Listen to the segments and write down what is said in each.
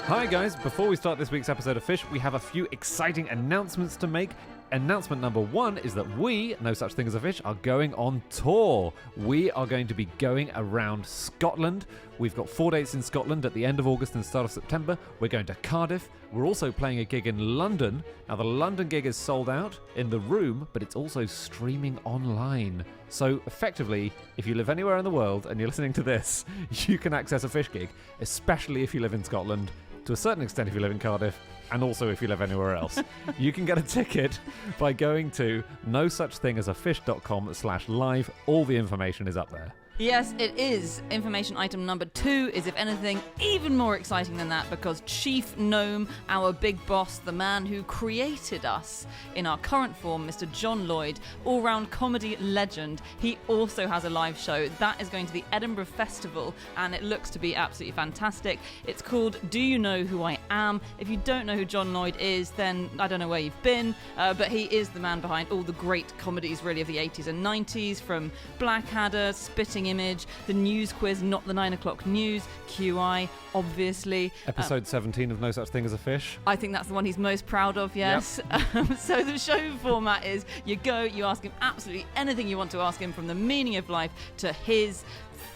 Hi guys, before we start this week's episode of Fish, we have a few exciting announcements to make. Announcement number one is that we, No Such Thing as a Fish, are going on tour. We are going to be going around Scotland. We've got 4 dates in Scotland at the end of August and start of September. We're going to Cardiff. We're also playing a gig in London. Now, the London gig is sold out in the room, but it's also streaming online. So, effectively, if you live anywhere in the world and you're listening to this, you can access a Fish gig, especially if you live in Scotland, to a certain extent if you live in Cardiff, and also if you live anywhere else. You can get a ticket by going to nosuchthingasafish.com/live. All the information is up there. Yes, it is. Information item number 2 is, if anything, even more exciting than that, because Chief Gnome, our big boss, the man who created us in our current form, Mr. John Lloyd, all-round comedy legend, he also has a live show. That is going to the Edinburgh Festival, and it looks to be absolutely fantastic. It's called Do You Know Who I Am? If you don't know who John Lloyd is, then I don't know where you've been, but he is the man behind all the great comedies, really, of the 80s and 90s, from Blackadder, Spitting Image, the news quiz, Not the 9 o'clock news, QI, obviously. Episode 17 of No Such Thing as a Fish. I think that's the one he's most proud of, yes. Yep. So the show format is you go, you ask him absolutely anything you want to ask him, from the meaning of life to his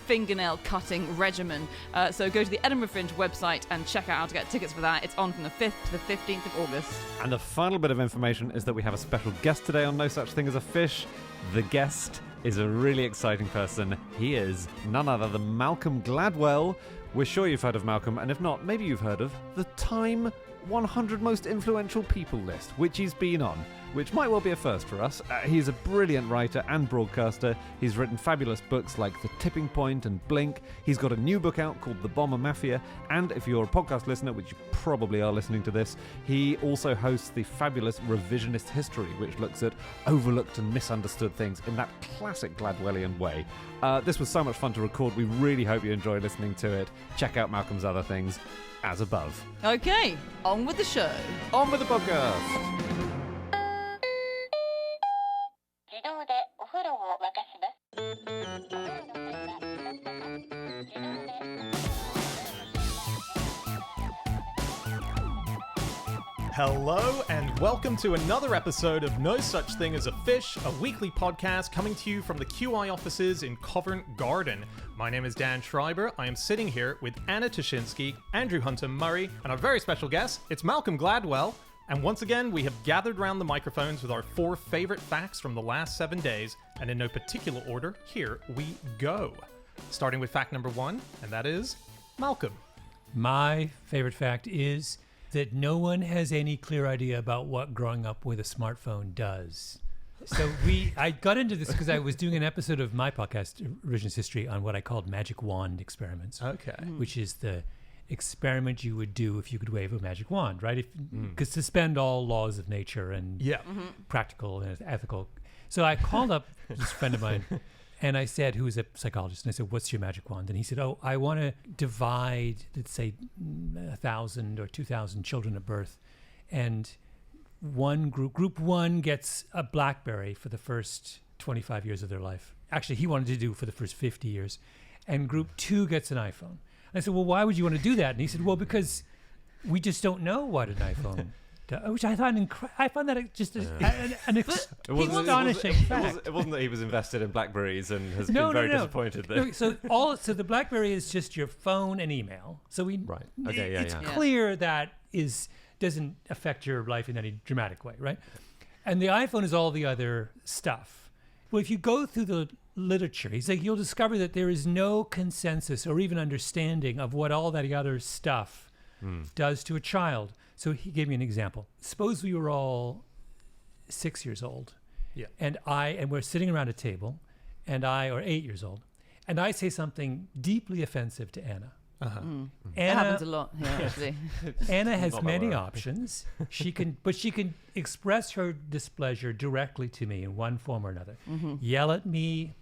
fingernail cutting regimen. So go to the Edinburgh Fringe website and check out how to get tickets for that. It's on from the 5th to the 15th of August. And the final bit of information is that we have a special guest today on No Such Thing as a Fish. The guest is a really exciting person. He is none other than Malcolm Gladwell. We're sure you've heard of Malcolm, and if not, maybe you've heard of the Time 100 Most Influential People list, which he's been on, which might well be a first for us. He's a brilliant writer and broadcaster. He's written fabulous books like The Tipping Point and Blink. He's got a new book out called The Bomber Mafia, and if you're a podcast listener, which you probably are listening to this, he also hosts the fabulous Revisionist History, which looks at overlooked and misunderstood things in that classic Gladwellian way. This was so much fun to record. We really hope you enjoy listening to it. Check out Malcolm's other things as above. Okay, on with the show. On with the podcast. Hello and welcome to another episode of No Such Thing as a Fish, a weekly podcast coming to you from the QI offices in Covent Garden. My name is Dan Schreiber. I am sitting here with Anna Toshinsky, Andrew Hunter-Murray, and our very special guest, it's Malcolm Gladwell. And once again, we have gathered around the microphones with our 4 favorite facts from the last 7 days, and in no particular order, here we go. Starting with fact number 1, and that is Malcolm. My favorite fact is that no one has any clear idea about what growing up with a smartphone does. So I got into this because I was doing an episode of my podcast, Revisionist History, on what I called magic wand experiments. Okay. Which is the experiment you would do if you could wave a magic wand, right? Because suspend all laws of nature and practical and ethical. So I called up this friend of mine, and I said, who is a psychologist, and I said, what's your magic wand? And he said, oh, I want to divide, let's say, 1,000 or 2,000 children at birth, and group one gets a BlackBerry for the first 25 years of their life. Actually, he wanted to do for the first 50 years. And group 2 gets an iPhone. And I said, well, why would you want to do that? And he said, well, because we just don't know what an iPhone does. Which I thought I found that just an astonishing fact. It wasn't that he was invested in BlackBerries and has been very disappointed there. No, so the BlackBerry is just your phone and email. So it's clear that doesn't affect your life in any dramatic way, right? And the iPhone is all the other stuff. Well, if you go through the literature, he's like, you'll discover that there is no consensus or even understanding of what all that other stuff does to a child. So he gave me an example. Suppose we were all 6 years old, and we're sitting around a table, or 8 years old, and I say something deeply offensive to Anna. Anna, that happens a lot here, actually. Anna has many options. She can express her displeasure directly to me in one form or another. Yell at me,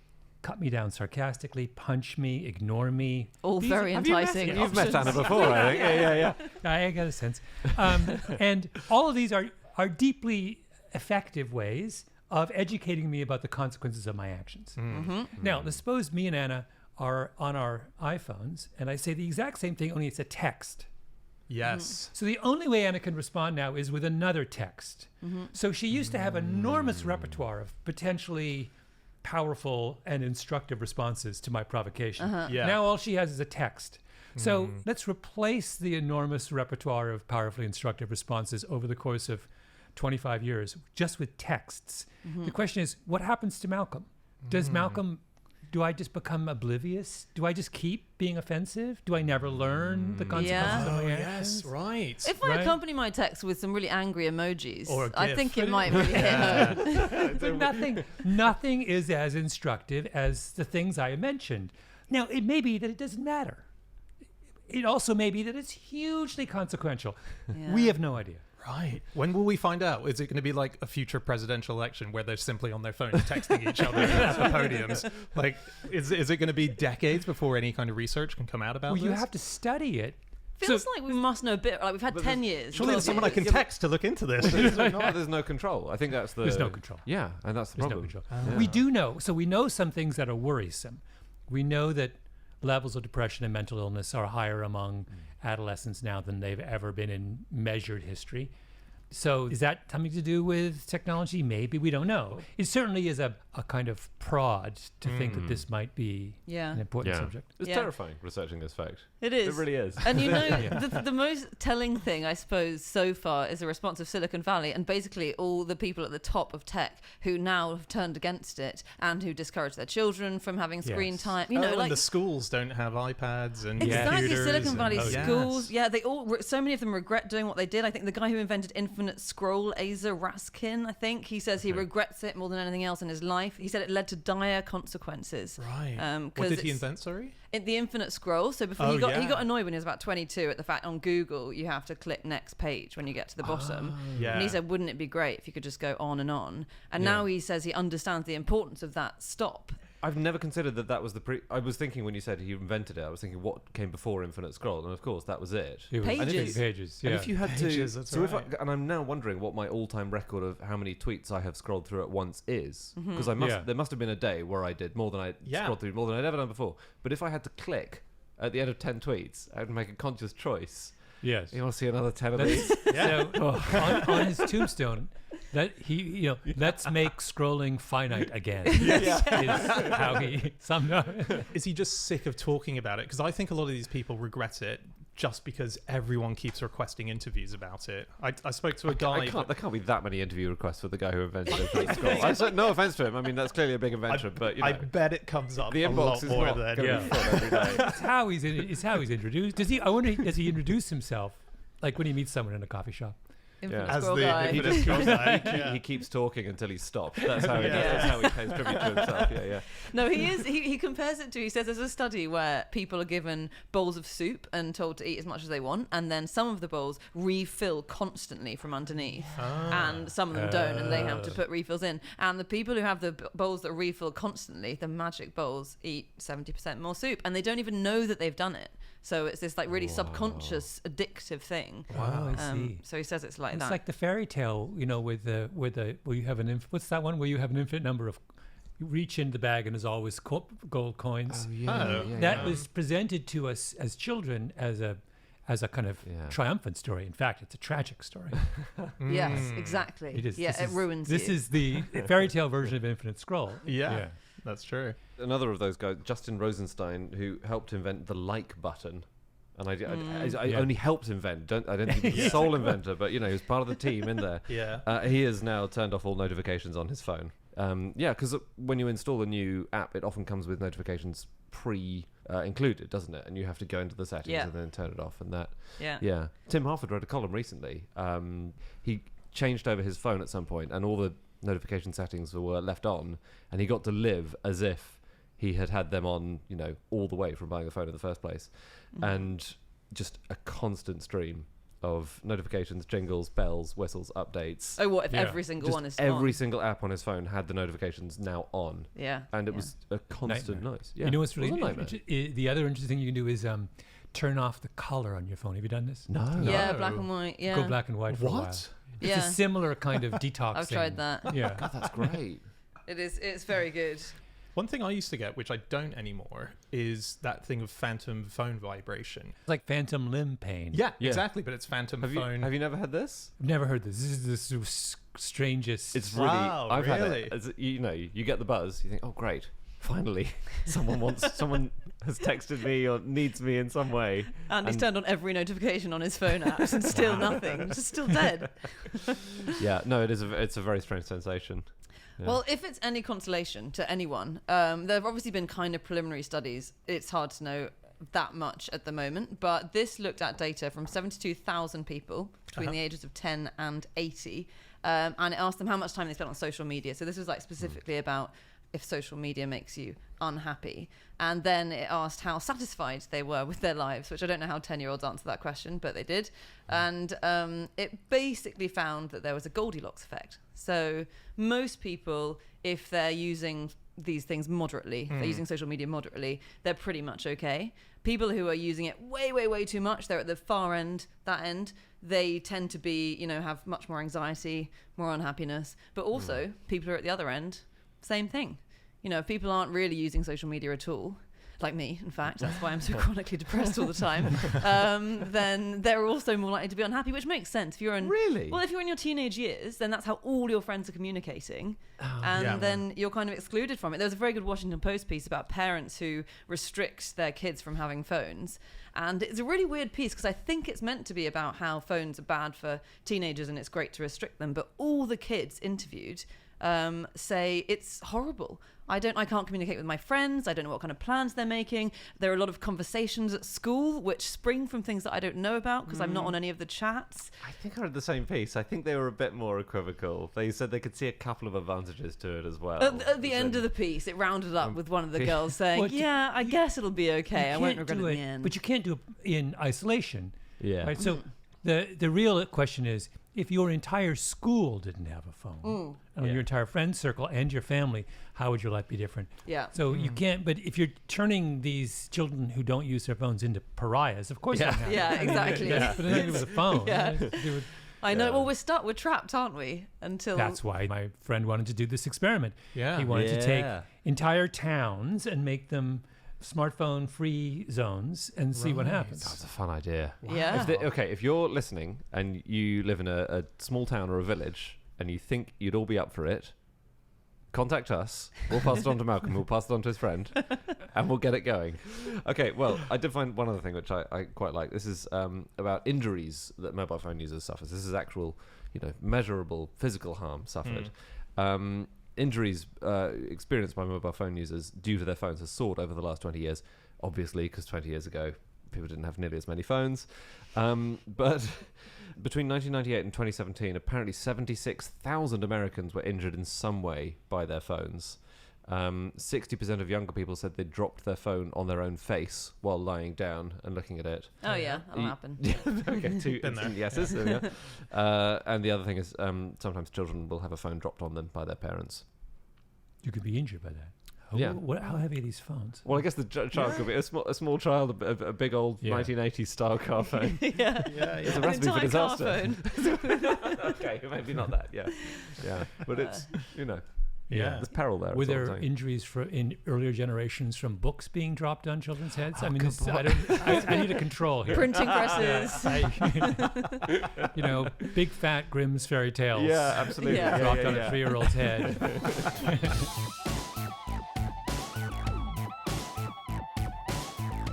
cut me down sarcastically, punch me, ignore me. All very enticing. You've met Anna before, I think. Yeah. I got a sense. And all of these are deeply effective ways of educating me about the consequences of my actions. Now, suppose me and Anna are on our iPhones, and I say the exact same thing, only it's a text. Yes. So the only way Anna can respond now is with another text. So she used to have an enormous repertoire of potentially powerful and instructive responses to my provocation. Yeah. Now all she has is a text. So let's replace the enormous repertoire of powerfully instructive responses over the course of 25 years just with texts. The question is, what happens to Malcolm? Does Malcolm... Do I just become oblivious? Do I just keep being offensive? Do I never learn the consequences of my actions? Yes, right. If I accompany my text with some really angry emojis, Or a I GIF. think it might really hit home. But nothing is as instructive as the things I mentioned. Now, it may be that it doesn't matter. It also may be that it's hugely consequential. Yeah. We have no idea. Right. When will we find out? Is it going to be like a future presidential election where they're simply on their phones texting each other at the podiums? Like, is it going to be decades before any kind of research can come out about Well, this? you have to study it. Feels like we must know a bit. Like we've had 10 years. Surely there's someone I can text to look into this. There's no control. I think that's the... There's no control. Yeah, and that's the There's no problem. control. Yeah. We do know. So we know some things that are worrisome. We know that levels of depression and mental illness are higher among adolescents now than they've ever been in measured history. So is that something to do with technology? Maybe. We don't know. It certainly is a kind of prod to think that this might be Yeah. an important subject. It's Yeah. terrifying researching this fact. It is. It really is. And you know, the most telling thing, I suppose, so far is the response of Silicon Valley and basically all the people at the top of tech who now have turned against it and who discourage their children from having screen Yes. time. You know, and like the schools don't have iPads and exactly computers. Silicon Valley and, schools. Yeah, they all. So many of them regret doing what they did. I think the guy who invented infinite scroll, Asa Raskin, I think he says he regrets it more than anything else in his life. He said it led to dire consequences. Right. 'Cause What did he it's- invent, sorry? the infinite scroll. So before Oh, he got yeah. annoyed when he was about 22 at the fact on Google you have to click next page when you get to the bottom. Yeah. And he said, wouldn't it be great if you could just go on and on? And now he says he understands the importance of that stop. I've never considered that was the I was thinking when you said he invented it, I was thinking what came before infinite scroll, and of course that was it. It was Pages. pages. And Yeah. if you had Pages, to, that's so right. and I'm now wondering what my all-time record of how many tweets I have scrolled through at once is, because Yeah. there must have been a day where I did more than I scrolled through more than I'd ever done before. But if I had to click at the end of 10 tweets, I would make a conscious choice. Yes. You want to see another 10 of these? So on his tombstone, that he, let's make scrolling finite again. Is how he summed up. Is he just sick of talking about it? Because I think a lot of these people regret it just because everyone keeps requesting interviews about it. I spoke to a guy. There can't be that many interview requests for the guy who invented infinite scroll. I said, no offense to him. I mean, that's clearly a big invention, but you know, I bet it comes up the a lot inbox is more not than going to be full every day. It's how he's introduced. Does he? I wonder. Does he introduce himself like when he meets someone in a coffee shop? Infinite Yeah. as scroll the guy. infinite scroll guy. Yeah. He keeps talking until he stops. That's how he does. That's how he pays tribute to himself. Yeah. No, he compares it to, he says there's a study where people are given bowls of soup and told to eat as much as they want, and then some of the bowls refill constantly from underneath, and some of them don't, and they have to put refills in. And the people who have the bowls that refill constantly, the magic bowls, eat 70% more soup, and they don't even know that they've done it. So it's this like really subconscious addictive thing. Wow, I see. So he says it's like It's that. like the fairy tale, with the where you have what's that one where you have an infinite number of, you reach in the bag and there's always gold coins. That was presented to us as children as a kind of triumphant story. In fact, it's a tragic story. Yes, exactly. It is. Yeah, This it is- ruins This you. is the fairy tale version of Infinite Scroll. Yeah. That's true. Another of those guys, Justin Rosenstein, who helped invent the like button. And I only helped invent. I don't think he's the sole inventor, but he was part of the team in there. Yeah. He has now turned off all notifications on his phone. Because when you install a new app, it often comes with notifications included, doesn't it? And you have to go into the settings and then turn it off. And that. Yeah. Tim Harford wrote a column recently. He changed over his phone at some point, and all the notification settings were left on, and he got to live as if he had them on, all the way from buying the phone in the first place. And just a constant stream of notifications, jingles, bells, whistles, updates. Oh, what if every single Just one is every on? single app on his phone had the notifications now on. Yeah. And it was a constant Nightmare. noise. Yeah. You know what's really It was a nightmare. the other interesting thing you can do is turn off the color on your phone. Have you done this? No. Yeah, black and white. Yeah. Go black and white for a while. What? It's Yeah. a similar kind of detox. I've tried that. Yeah. God, that's great. It's very good. One thing I used to get, which I don't anymore, is that thing of phantom phone vibration. It's like phantom limb pain. Yeah, exactly, but it's phantom Have phone. you never had this? I've never heard this. This is the strangest. It's really. Wow, I've had really? it. You get the buzz. You think, oh great, finally, someone has texted me or needs me in some way. Andy's turned on every notification on his phone apps and still nothing. Just still dead. Yeah, no, it's a very strange sensation. Yeah. Well, if it's any consolation to anyone, there have obviously been kind of preliminary studies. It's hard to know that much at the moment, but this looked at data from 72,000 people between the ages of 10 and 80, and it asked them how much time they spent on social media. So this was like specifically about if social media makes you unhappy. And then it asked how satisfied they were with their lives, which I don't know how 10-year-olds answer that question, but they did. And it basically found that there was a Goldilocks effect. So most people, if they're using these things moderately, if they're using social media moderately, they're pretty much okay. People who are using it way, way, way too much, they're at the far end, that end, they tend to be, have much more anxiety, more unhappiness. But also, people who are at the other end, same thing. If people aren't really using social media at all, like me, in fact, that's why I'm so chronically depressed all the time, then they're also more likely to be unhappy, which makes sense. If you're in, Really? Well, if you're in your teenage years, then that's how all your friends are communicating. Then you're kind of excluded from it. There was a very good Washington Post piece about parents who restrict their kids from having phones. And it's a really weird piece because I think it's meant to be about how phones are bad for teenagers and it's great to restrict them. But all the kids interviewed say it's horrible. I can't communicate with my friends. I don't know what kind of plans they're making. There are a lot of conversations at school which spring from things that I don't know about because I'm not on any of the chats. I think I read the same piece. I think they were a bit more equivocal. They said they could see a couple of advantages to it as well. At the end of the piece, it rounded up with one of the girls saying, I guess it'll be okay. I won't regret it in the end. But you can't do it in isolation. Yeah. Right? So the real question is, if your entire school didn't have a phone, and your entire friend circle and your family, how would your life be different? Yeah. So you can't, but if you're turning these children who don't use their phones into pariahs, of course they have. Yeah, exactly. But it doesn't with a phone. Yeah. They would- I know. Well, we're trapped, aren't we? Until That's why my friend wanted to do this experiment. Yeah. He wanted to take entire towns and make them smartphone-free zones and see what happens. That's a fun idea. Yeah. If you're listening and you live in a small town or a village and you think you'd all be up for it, contact us. We'll pass it on to Malcolm. We'll pass it on to his friend, and we'll get it going. Okay. Well, I did find one other thing which I quite like. This is about injuries that mobile phone users suffer. This is actual, measurable physical harm suffered. Injuries experienced by mobile phone users due to their phones has soared over the last 20 years, obviously, because 20 years ago, people didn't have nearly as many phones. But between 1998 and 2017, apparently 76,000 Americans were injured in some way by their phones. 60% of younger people said they dropped their phone on their own face while lying down and looking at it. Oh yeah, that'll happen. Okay, two instant yeses. There we go. And the other thing is sometimes children will have a phone dropped on them by their parents. You could be injured by that. Yeah. How heavy are these phones? Well, I guess the child could be a small child, a big old 1980s style car phone. Yeah. It's a An recipe for entire car disaster. phone. Okay, maybe not that. Yeah. But it's there's peril there. Were that's all I'm there saying. injuries in earlier generations from books being dropped on children's heads? I mean, I need a control here. Printing presses. Big fat Grimm's fairy tales. Yeah, absolutely. Yeah. Dropped on a 3-year-old's head.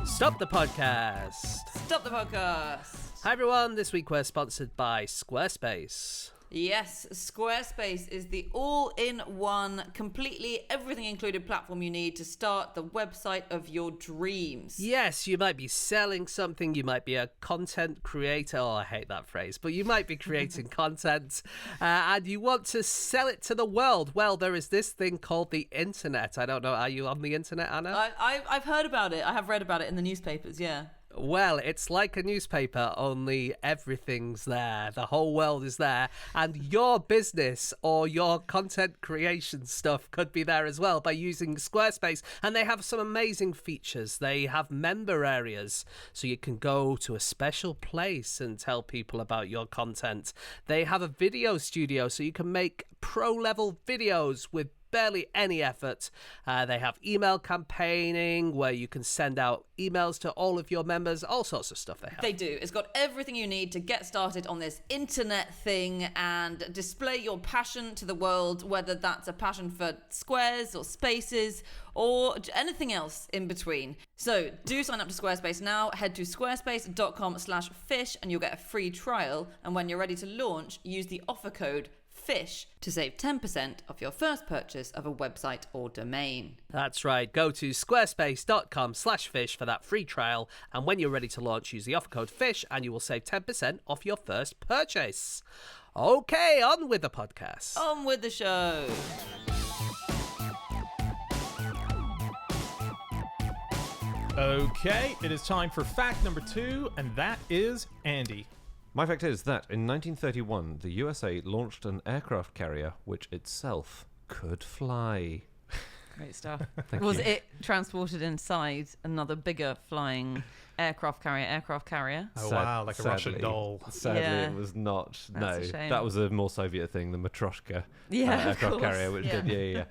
Stop the podcast. Stop the podcast. Hi everyone, this week we're sponsored by Squarespace. Yes, Squarespace is the all-in-one, completely everything included platform you need to start the website of your dreams. Yes, you might be selling something, you might be a content creator, I hate that phrase, but you might be creating content and you want to sell it to the world. Well, there is this thing called the internet. I don't know, are you on the internet, Anna? I've heard about it. I have read about it in the newspapers, yeah. Well, it's like a newspaper, only everything's there. The whole world is there. And your business or your content creation stuff could be there as well by using Squarespace. And they have some amazing features. They have member areas, so you can go to a special place and tell people about your content. They have a video studio, so you can make pro-level videos with barely any effort. They have email campaigning where you can send out emails to all of your members, all sorts of stuff they have. They do. It's got everything you need to get started on this internet thing and display your passion to the world, whether that's a passion for squares or spaces or anything else in between. So do sign up to Squarespace now. Head to squarespace.com/fish and you'll get a free trial. And when you're ready to launch, use the offer code FISH to save 10% off your first purchase of a website or domain. That's right. Go to squarespace.com/fish for that free trial. And when you're ready to launch, use the offer code FISH and you will save 10% off your first purchase. Okay, on with the podcast. On with the show. Okay, it is time for fact number 2, and that is Andy. My fact is that in 1931, the USA launched an aircraft carrier which itself could fly. Great stuff. Thank Was you. it transported inside another bigger flying aircraft carrier? Oh, wow, like a Russian doll. Sadly, Yeah. it was not. That's a no, shame. that was a more Soviet thing, the Matryoshka Yeah, of aircraft course. carrier, which Yeah. did,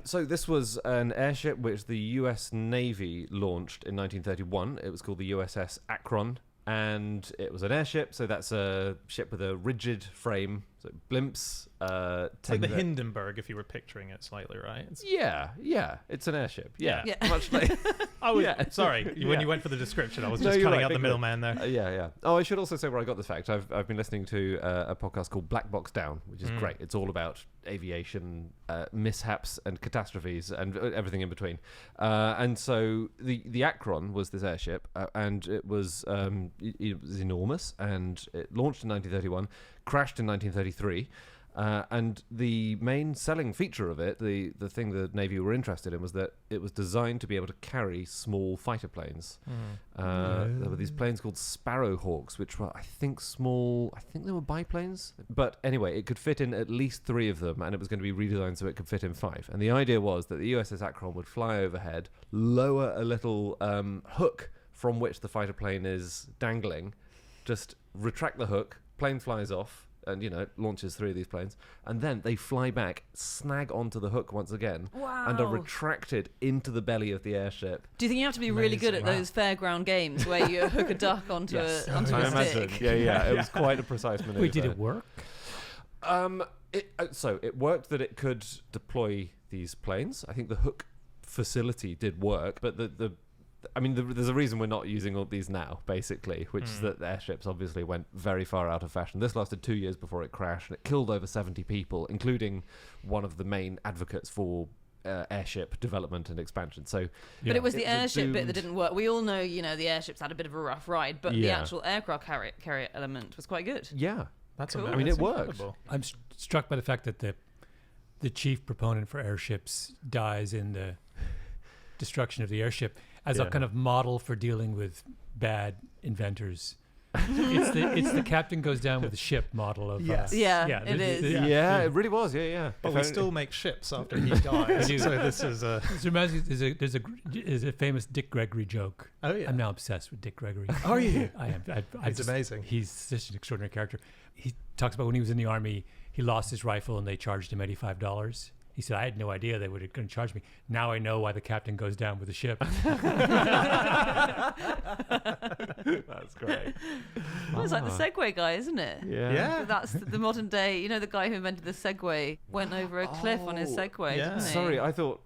so this was an airship which the US Navy launched in 1931. It was called the USS Akron, and it was an airship, so that's a ship with a rigid frame, so blimps. It's like the Hindenburg, if you were picturing it slightly, right? Yeah, it's an airship. Yeah, Yeah. much like. I was Yeah. sorry when Yeah. you went for the description. I was No, just you're cutting right, out the big middleman there. Yeah. Oh, I should also say where I got this fact. I've been listening to a podcast called Black Box Down, which is great. It's all about aviation mishaps and catastrophes and everything in between. And so the Akron was this airship, and it was enormous, and it launched in 1931, crashed in 1933. And the main selling feature of it, the thing the Navy were interested in, was that it was designed to be able to carry small fighter planes. There were these planes called Sparrowhawks, which were, I think they were biplanes. But anyway, it could fit in at least 3 of them, and it was going to be redesigned so it could fit in 5. And the idea was that the USS Akron would fly overhead, lower a little hook from which the fighter plane is dangling, just retract the hook, plane flies off, and launches 3 of these planes, and then they fly back, snag onto the hook once again, and are Wow. retracted into the belly of the airship. Do you think you have to be really good at Amazing. those fairground games where you hook a duck onto Yes. onto I a imagine. stick? Yeah. It was quite a precise maneuver. Wait, did it work? So it worked that it could deploy these planes. I think the hook facility did work, but there's a reason we're not using all these now, basically, which is that the airships obviously went very far out of fashion. This lasted 2 years before it crashed, and it killed over 70 people, including one of the main advocates for airship development and expansion. So, But it was the It was a airship bit that doomed- didn't work. We all know, the airships had a bit of a rough ride, but the Yeah. actual aircraft carrier element was quite good. yeah, That's Cool. amazing. I mean, it That's worked. incredible. I'm struck by the fact that the chief proponent for airships dies in the destruction of the airship as a Yeah. kind of model for dealing with bad inventors. It's the captain goes down with the ship model of Yes. Yeah, it is. yeah, it really was. Yeah. But If we only- still make ships after he dies. do. So this is a... This reminds me, there's a famous Dick Gregory joke. Oh, yeah. I'm now obsessed with Dick Gregory. Are you? I am. He's amazing. He's such an extraordinary character. He talks about when he was in the army, he lost his rifle and they charged him $85. He said, I had no idea they were going to charge me. Now I know why the captain goes down with the ship. That's great. Well, it's like the Segway guy, isn't it? Yeah. That's the modern day. The guy who invented the Segway went over a cliff on his Segway, yeah. didn't he? Sorry, I thought.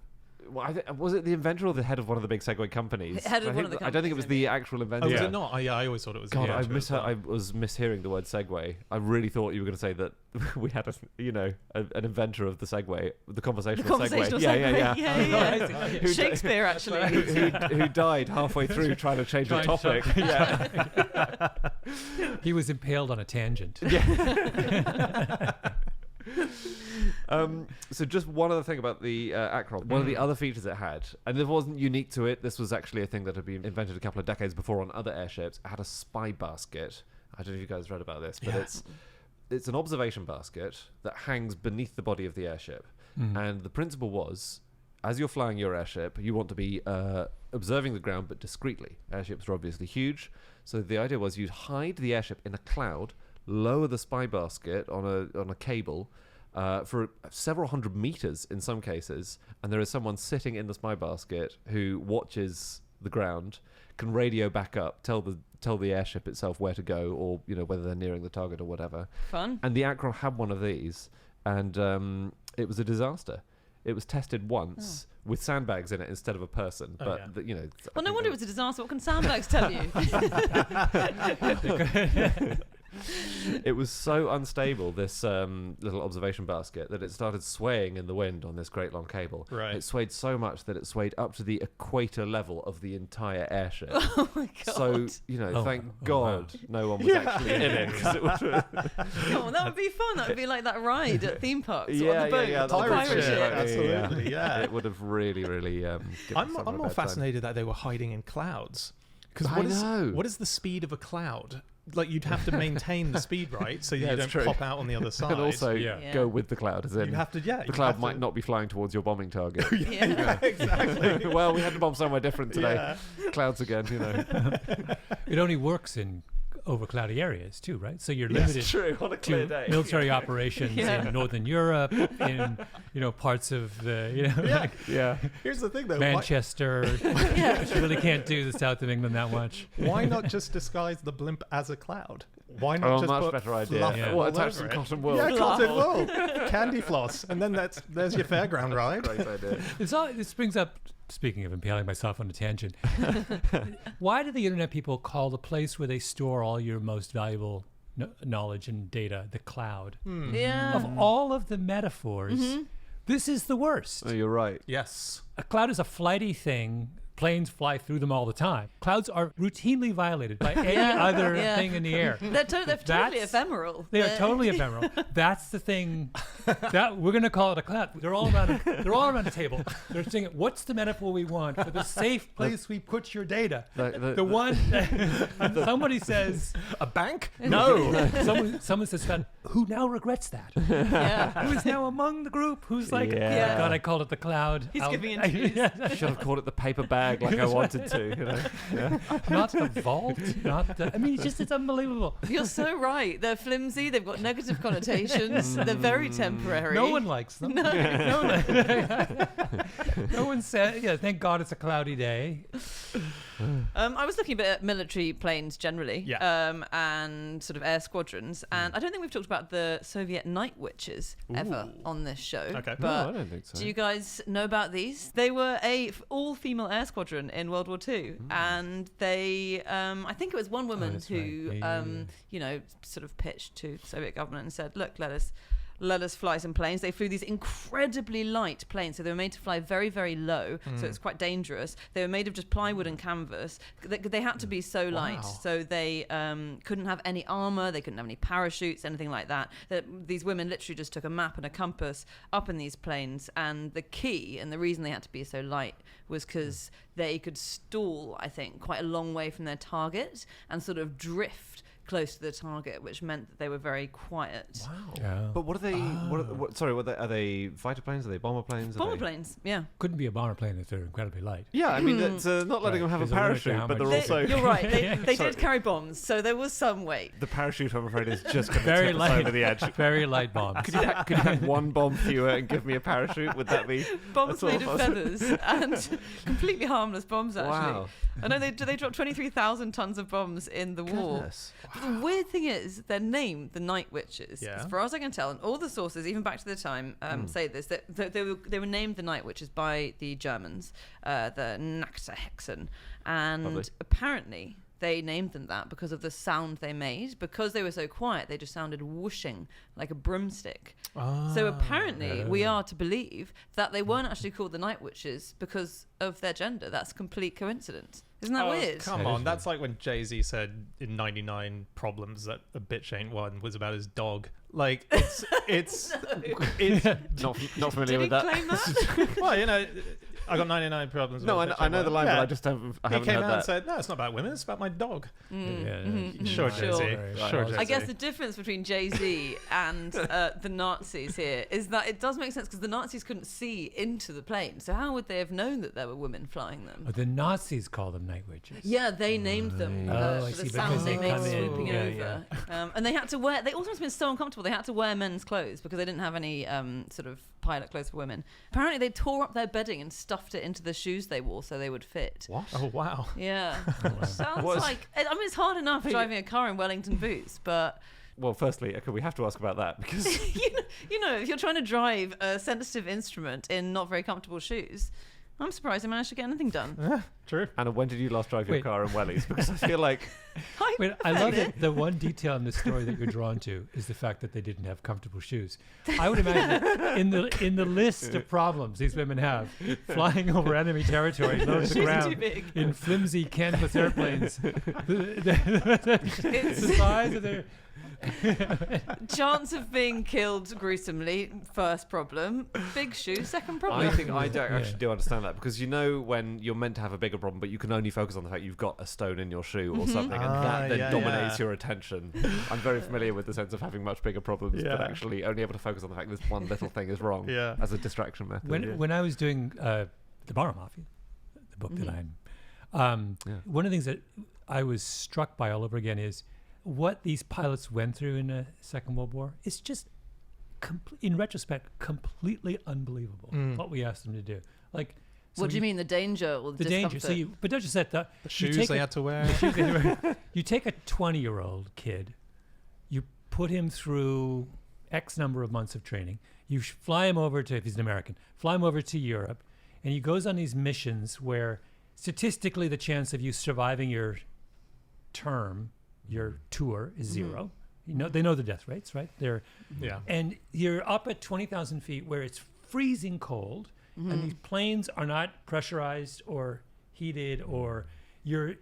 Well, was it the inventor or the head of one of the big Segway companies? Head of I one of think- the I don't think it was companies, the actual inventor. Oh, was Yeah. it not? Oh, yeah, I always thought it was. God, the I inventor as well. was mishearing the word Segway. I really thought you were going to say that we had an inventor of the Segway, the conversational, Conversational Segway. Segway. Yeah. Who- Shakespeare, actually. who died halfway through trying to change the topic. Yeah. He was impaled on a tangent. So just one other thing about the Akron. One of the other features it had, and it wasn't unique to it, this was actually a thing that had been invented a couple of decades before on other airships. It had a spy basket. I don't know if you guys read about this, but it's an observation basket that hangs beneath the body of the airship. And the principle was, as you're flying your airship, you want to be observing the ground, but discreetly. Airships are obviously huge. So the idea was you'd hide the airship in a cloud, lower the spy basket on a cable, for several hundred meters in some cases, and there is someone sitting in the spy basket who watches the ground, can radio back up, tell the airship itself where to go, or whether they're nearing the target or whatever. Fun. And the Acron had one of these, and it was a disaster. It was tested once with sandbags in it instead of a person, but Well, no wonder it was a disaster. What can sandbags tell you? It was so unstable, this little observation basket, that it started swaying in the wind on this great long cable. Right. It swayed so much that it swayed up to the equator level of the entire airship. Oh my God. So, thank God no one was actually in it. 'Cause it was Oh, that would be fun. That would be like that ride at theme parks on the boat. the the pirate ship. Absolutely, yeah. It would have really, really I'm more fascinated that they were hiding in clouds. Because what is the speed of a cloud? Like, you'd have to maintain the speed, right? So you don't pop out on the other side. And also go with the cloud, as in you have to, the cloud might not be flying towards your bombing target. Exactly. Well, we had to bomb somewhere different today. Yeah. Clouds again, It only works in over cloudy areas too, right? So you're limited true, on a clear to day. military operations in Northern Europe, in parts of the Here's the thing, though. Manchester. You really can't do the south of England that much. Why not just disguise the blimp as a cloud? Why not just much put better idea. fluff Yeah. all What, attach over some it? cotton wool? Yeah, cotton wool. Candyfloss. And then there's your fairground ride. Great idea. This brings up, speaking of impaling myself on a tangent, why do the internet people call the place where they store all your most valuable knowledge and data the cloud? Yeah. Of all of the metaphors, this is the worst. Oh, you're right. Yes. A cloud is a flighty thing. Planes fly through them all the time. Clouds are routinely violated by any other thing in the air. They're totally ephemeral. They are totally ephemeral. That's the thing that we're going to call it a cloud. They're all around the table. They're saying, what's the metaphor we want for the safe place we put your data? The one somebody says, A bank? No. someone says, Scott, who now regrets that? Yeah. Who is now among the group? Who's like, Yeah. oh God, I called it the cloud. He's giving interviews. Should have called it the paper bag like I wanted to. Not the vault. It's unbelievable. You're so right. They're flimsy. They've got negative connotations. They're very temporary. No one likes them. No one said, thank God it's a cloudy day. I was looking a bit at military planes generally, and sort of air squadrons, and I don't think we've talked about the Soviet night witches ever on this show. Okay. But No, I don't think so. do you guys know about these? They were a all-female air squadron in World War II, and they, I think it was one woman that's who, right. sort of pitched to the Soviet government and said, look, let us fly some planes. They flew these incredibly light planes, so they were made to fly very, very low, so it's quite dangerous. They were made of just plywood and canvas. They had to be so light, so they couldn't have any armor, they couldn't have any parachutes, anything like that. These women literally just took a map and a compass up in these planes, and the key, and the reason they had to be so light, was because they could stall, I think, quite a long way from their target and sort of drift close to the target, which meant that they were very quiet. Wow. Yeah. But what are they? Are they fighter planes? Are they bomber planes? Bomber planes, yeah. Couldn't be a bomber plane if they're incredibly light. Yeah, I mean, it's not letting them have a There's a limit to parachute, how but they're much- also. You're right. They Sorry. did carry bombs, so there was some weight. The parachute, I'm afraid, is just going to Very tip us light. over the edge. Very light bombs. Could you have one bomb fewer and give me a parachute? Would that be Bombs that's all made of possible? feathers and completely harmless bombs, actually. Wow. I know they dropped 23,000 tons of bombs in the war. Goodness. But the weird thing is, they're named the Night Witches. Yeah. As far as I can tell, and all the sources, even back to the time, say this, that they were named the Night Witches by the Germans, the Nackte Hexen. And Lovely. apparently they named them that because of the sound they made. Because they were so quiet, they just sounded whooshing like a broomstick. So apparently we are to believe that they weren't actually called the Night Witches because of their gender. That's complete coincidence. Isn't that weird? Come That on, is that's like when Jay-Z said in 99 Problems that a bitch ain't one was about his dog. Like, it's Not familiar Did he with that. claim that? well, I got 99 problems. No, with I know the line, Yeah. but I just haven't. I He haven't came heard out that. and said, "No, it's not about women. It's about my dog." Sure, Sure. Jay-Z. Right. Sure, I Jay-Z. I guess the difference between Jay-Z and the Nazis here is that it does make sense because the Nazis couldn't see into the plane. So how would they have known that there were women flying them? Oh, the Nazis call them night witches. Yeah, they named them Oh, I for the see, sound because they they made come in. swooping Yeah, over. And they had to wear. They also must have been so uncomfortable. They had to wear men's clothes because they didn't have any sort of pilot clothes for women. Apparently, they tore up their bedding and stuffed it into the shoes they wore so they would fit. What? Oh wow. Yeah, sounds What's- like. I mean, it's hard enough driving a car in Wellington boots, but Well, firstly, okay, we have to ask about that because you know, if you're trying to drive a sensitive instrument in not very comfortable shoes, I'm surprised I managed to get anything done. True. Anna, when did you last drive your Wait. car in wellies? Because I feel like Wait, I love it. The one detail in the story that you're drawn to is the fact that they didn't have comfortable shoes. I would imagine in the list of problems these women have, flying over enemy territory, low to the Shoes are too ground, big. in flimsy canvas airplanes, the size of their Chance of being killed gruesomely, first problem. Big shoe, second problem. I think I don't actually do understand that because you know when you're meant to have a bigger problem, but you can only focus on the fact you've got a stone in your shoe or something, and that then dominates your attention. I'm very familiar with the sense of having much bigger problems, but actually only able to focus on the fact this one little thing is wrong as a distraction method. When I was doing the Borrow Mafia, the book that I'm, one of the things that I was struck by all over again is what these pilots went through in the Second World War. It's just, in retrospect, completely unbelievable what we asked them to do. Like, so what do you mean, the danger or the danger? discomfort? But don't just set the Shoes they had to wear. You take a 20-year-old kid, you put him through X number of months of training. You fly him over to, if he's an American, fly him over to Europe, and he goes on these missions where statistically the chance of you surviving your term, your tour, is zero. You know, they know the death rates, right? And you're up at 20,000 feet where it's freezing cold, and these planes are not pressurized or heated, or the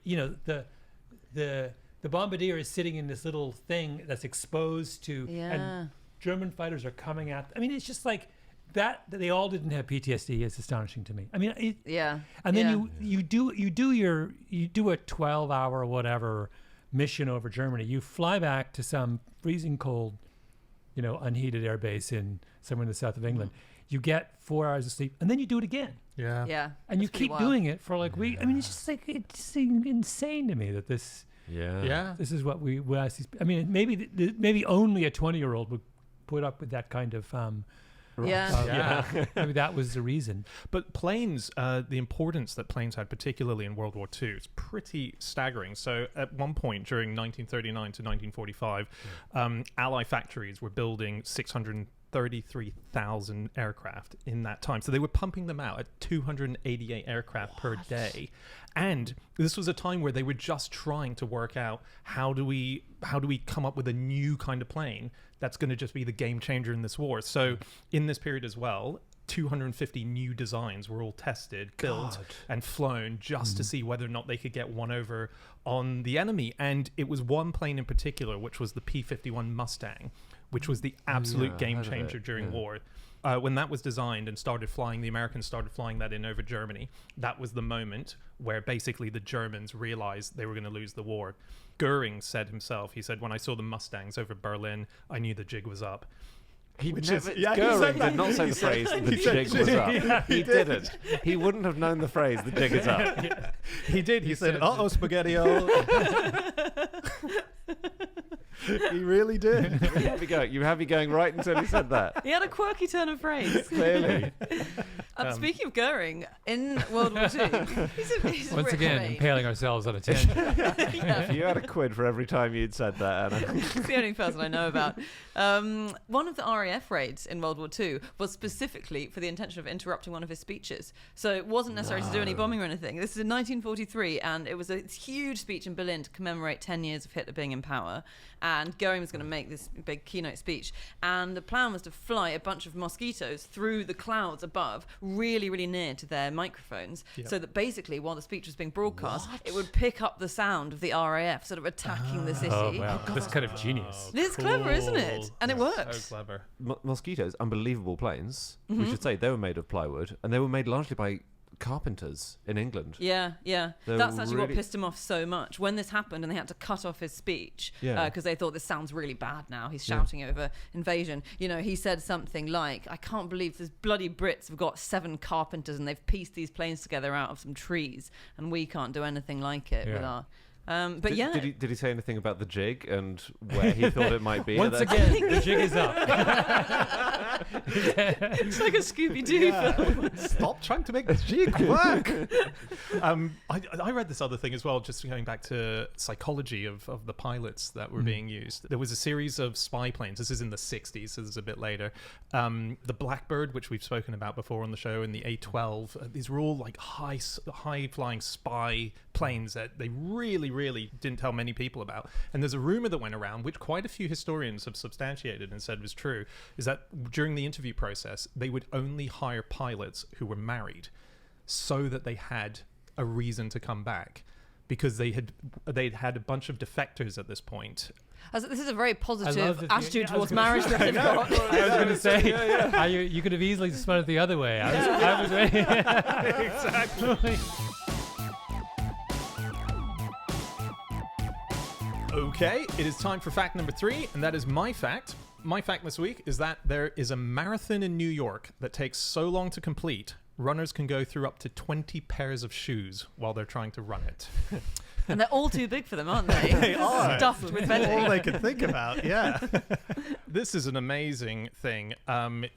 bombardier is sitting in this little thing that's exposed to, and German fighters are coming at. I mean, it's just like that they all didn't have PTSD is astonishing to me. I mean, and then you do a 12-hour or whatever mission over Germany. You fly back to some freezing cold, unheated airbase in somewhere in the south of England. You get 4 hours of sleep, and then you do it again. Yeah. And you keep doing it for like weeks. I mean, it's just like, it's insane to me that this is what we ask these. I mean, maybe only a 20-year-old would put up with that kind of maybe that was the reason. But planes, the importance that planes had, particularly in World War II, is pretty staggering. So at one point during 1939 to 1945, Ally factories were building 633,000 aircraft in that time. So they were pumping them out at 288 aircraft per day. And this was a time where they were just trying to work out how do we come up with a new kind of plane that's going to just be the game changer in this war. So in this period as well, 250 new designs were all tested, built, and flown just to see whether or not they could get one over on the enemy. And it was one plane in particular, which was the P-51 Mustang, which was the absolute game changer during war. When that was designed and started flying, the Americans started flying that in over Germany. That was the moment where basically the Germans realized they were going to lose the war. Goering said himself, he said, when I saw the Mustangs over Berlin, I knew the jig was up. Goering he did not say the phrase, the jig was up. He didn't. He wouldn't have known the phrase, the jig is up. He did. He said, uh-oh, spaghetti-o. He really did. You have me going right until he said that. He had a quirky turn of phrase. Clearly. Speaking of Goering, in World War II, he's a Once rich again, mate. impaling ourselves on a tangent. If you had a quid for every time you'd said that, Anna. It's the only person I know about. One of the RAF raids in World War II was specifically for the intention of interrupting one of his speeches. So it wasn't necessary to do any bombing or anything. This is in 1943, and it was a huge speech in Berlin to commemorate 10 years of Hitler being in power. And Goering was going to make this big keynote speech. And the plan was to fly a bunch of mosquitoes through the clouds above, really, really near to their microphones, so that basically, while the speech was being broadcast, it would pick up the sound of the RAF sort of attacking the city. Oh, wow. That's kind of genius. It's clever, isn't it? And it works. So clever. Mosquitoes, unbelievable planes. We should say they were made of plywood, and they were made largely by carpenters in England. Yeah. They're That's actually what really- pissed him off so much. When this happened and they had to cut off his speech Yeah. because they thought this sounds really bad now. He's shouting over invasion. You know, he said something like, I can't believe this bloody Brits have got 7 carpenters and they've pieced these planes together out of some trees and we can't do anything like it with our... But Did he say anything about the jig and where he thought it might be? Once again, the jig is up. it's like a Scooby-Doo film. Stop trying to make this jig work. I read this other thing as well, just going back to psychology of the pilots that were being used. There was a series of spy planes. This is in the 60s, so this is a bit later. The Blackbird, which we've spoken about before on the show, and the A-12. These were all like high-flying spy planes that they really didn't tell many people about. And there's a rumor that went around, which quite a few historians have substantiated and said was true, is that during the interview process, they would only hire pilots who were married so that they had a reason to come back, because they'd had a bunch of defectors at this point. This is a very I love positive that attitude towards marriage that they've got. I was going to say, you could have easily spun it the other way. I was ready. Exactly. Okay, it is time for fact number 3, and that is my fact. My fact this week is that there is a marathon in New York that takes so long to complete, runners can go through up to 20 pairs of shoes while they're trying to run it. And they're all too big for them, aren't they? They are. Stuffed with All bedding. they can think about, yeah. This is an amazing thing. And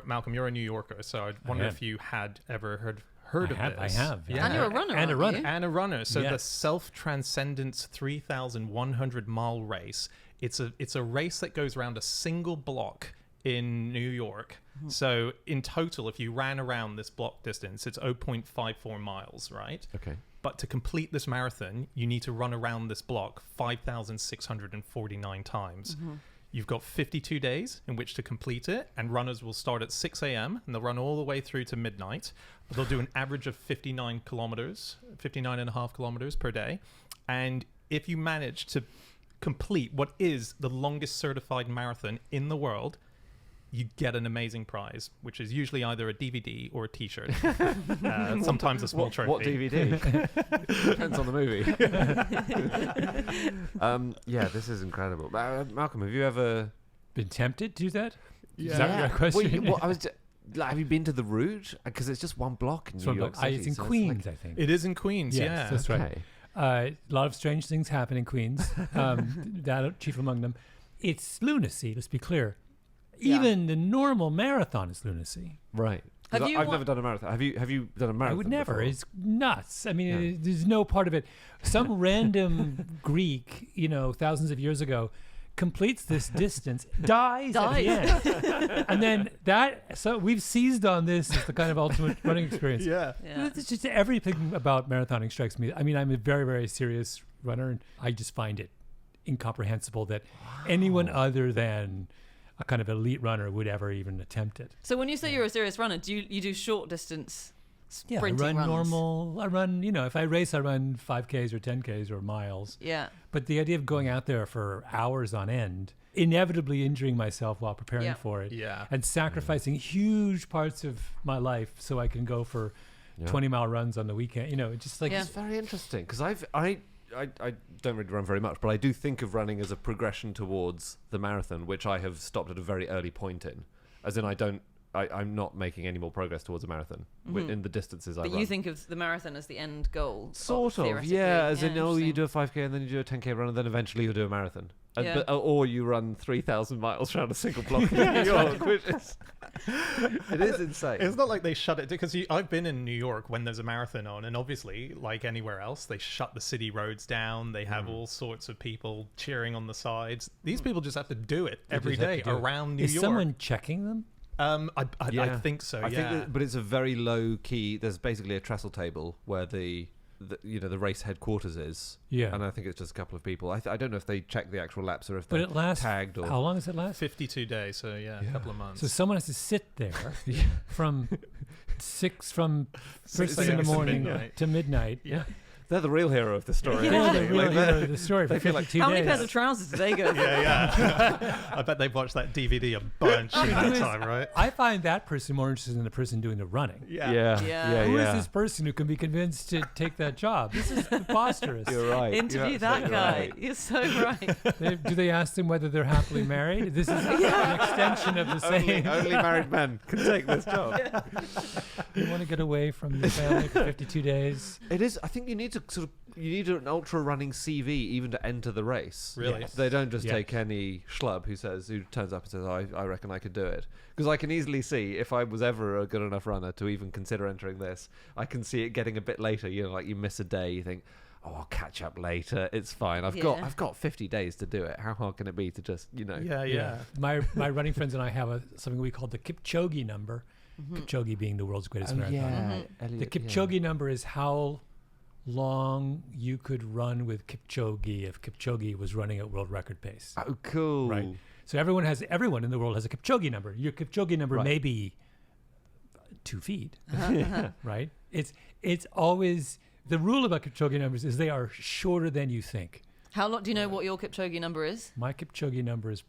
Malcolm, you're a New Yorker, so I wonder if you had ever heard of this. I have. Yeah. And you're a runner, And a aren't runner. you? And a runner. So the Yes. SelfTranscendence 3,100 mile race. It's a race that goes around a single block in New York. So in total, if you ran around this block distance, it's 0.54 miles, right? Okay. But to complete this marathon, you need to run around this block 5,649 times. You've got 52 days in which to complete it, and runners will start at 6 a.m. and they'll run all the way through to midnight. They'll do an average of 59 and a half kilometers per day. And if you manage to complete what is the longest certified marathon in the world, you get an amazing prize, which is usually either a DVD or a T-shirt. Sometimes a small trophy. What DVD? Depends on the movie. Yeah, this is incredible. Malcolm, have you ever Been tempted to do that? Yeah. Is that your question? have you been to the route? Because it's just one block in New York City. It's in so Queens, I think. It is in Queens, Yes, yeah. that's right. Okay. A lot of strange things happen in Queens. That chief among them. It's lunacy, let's be clear. Yeah. Even the normal marathon is lunacy. Right. 'Cause Have you I've wa- never done a marathon. Have you done a marathon? I would never. before? It's nuts. I mean, there's no part of it. Some random Greek, thousands of years ago, completes this distance, dies at the end. And then so we've seized on this as the kind of ultimate running experience. Yeah. Yeah. It's just everything about marathoning strikes me. I mean, I'm a very, very serious runner, and I just find it incomprehensible that anyone other than a kind of elite runner would ever even attempt it. So when you say you're a serious runner, do you do short distance Yeah, I sprinting run runs? normal. I run, if I race, I run 5Ks or 10Ks or miles. Yeah. But the idea of going out there for hours on end, inevitably injuring myself while preparing Yeah. for it, Yeah. and sacrificing huge parts of my life so I can go for 20-mile runs on the weekend. It's just like Yeah. It's very interesting because I don't really run very much, but I do think of running as a progression towards the marathon, which I have stopped at a very early point in. As in, I'm not making any more progress towards a marathon in the distances I But run. you think of the marathon as the end goal? Sort of, theoretically. yeah. As in, you interesting. do a 5K and then you do a 10K run and then eventually you'll do a marathon. Yeah. Or you run 3,000 miles around a single block in New York, which is... It is insane. It's not like they shut it because I've been in New York when there's a marathon on, and obviously, like anywhere else, they shut the city roads down. They have all sorts of people cheering on the sides. These people just have to do it every just have day to do it. around New is York. someone checking them? I think so. I Yeah. think but it's a very low key. There's basically a trestle table where the race headquarters is. Yeah. And I think it's just a couple of people. I don't know if they check the actual laps or if But they're it lasts. tagged or. How long does it last? 52 days, so yeah, a couple of months. So someone has to sit there from 6 from first thing in the 6 to morning midnight. to midnight. Yeah. They're the real hero of the story. Yeah. They're the real hero of the story for they feel like, 52 How days. many pairs of trousers did they go through? Yeah. I bet they've watched that DVD a bunch in that time, right? I find that person more interested in the person doing the running. yeah. Who is this person who can be convinced to take that job? This is preposterous. You're right. Interview You're that absolutely guy. right. You're so right. Do they ask them whether they're happily married? This is an extension of the same. Only married men can take this job. You want to get away from your family for 52 days. It is. I think you need to you need an ultra running CV even to enter the race. Really? Yes. They don't just Yeah. take any schlub who turns up and says, I reckon I could do it. Because I can easily see if I was ever a good enough runner to even consider entering this, I can see it getting a bit later. You know, like you miss a day, you think, oh, I'll catch up later. It's fine. I've got 50 days to do it. How hard can it be to just, Yeah. My running friends and I have something we call the Kipchoge number. Kipchoge being the world's greatest marathoner. The Kipchoge number is how long you could run with Kipchoge if Kipchoge was running at world record pace. Oh, cool. Right. So everyone in the world has a Kipchoge number. Your Kipchoge number may be 2 feet, right? It's always the rule about Kipchoge numbers is they are shorter than you think. How long do you know what your Kipchoge number is? My Kipchoge number is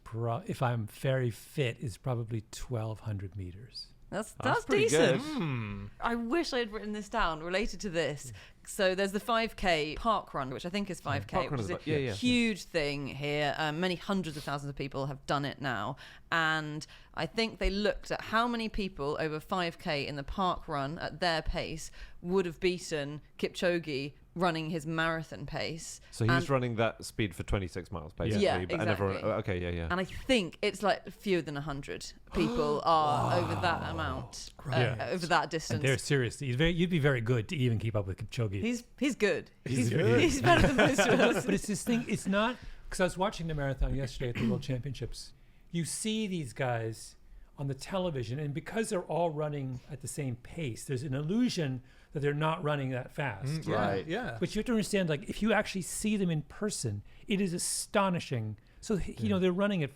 if I'm very fit is probably 1,200 meters. That's pretty decent. good. I wish I had written this down related to this. So there's the 5K park run, which I think is 5K, Park run which is is a huge thing here. Many hundreds of thousands of people have done it now. And I think they looked at how many people over 5K in the park run at their pace would have beaten Kipchoge running his marathon pace. So he was running that speed for 26 miles, basically. Yeah, And exactly. okay. And I think it's like fewer than 100 people are over that amount, over that distance. And they're serious. You'd be very good to even keep up with Kipchoge. He's good. He's good. He's better than most of us. But it's this thing. It's not because I was watching the marathon yesterday at the World Championships. You see these guys on the television, and because they're all running at the same pace, there's an illusion that they're not running that fast. Right. Yeah. But you have to understand, like, if you actually see them in person, it is astonishing. So, they're running at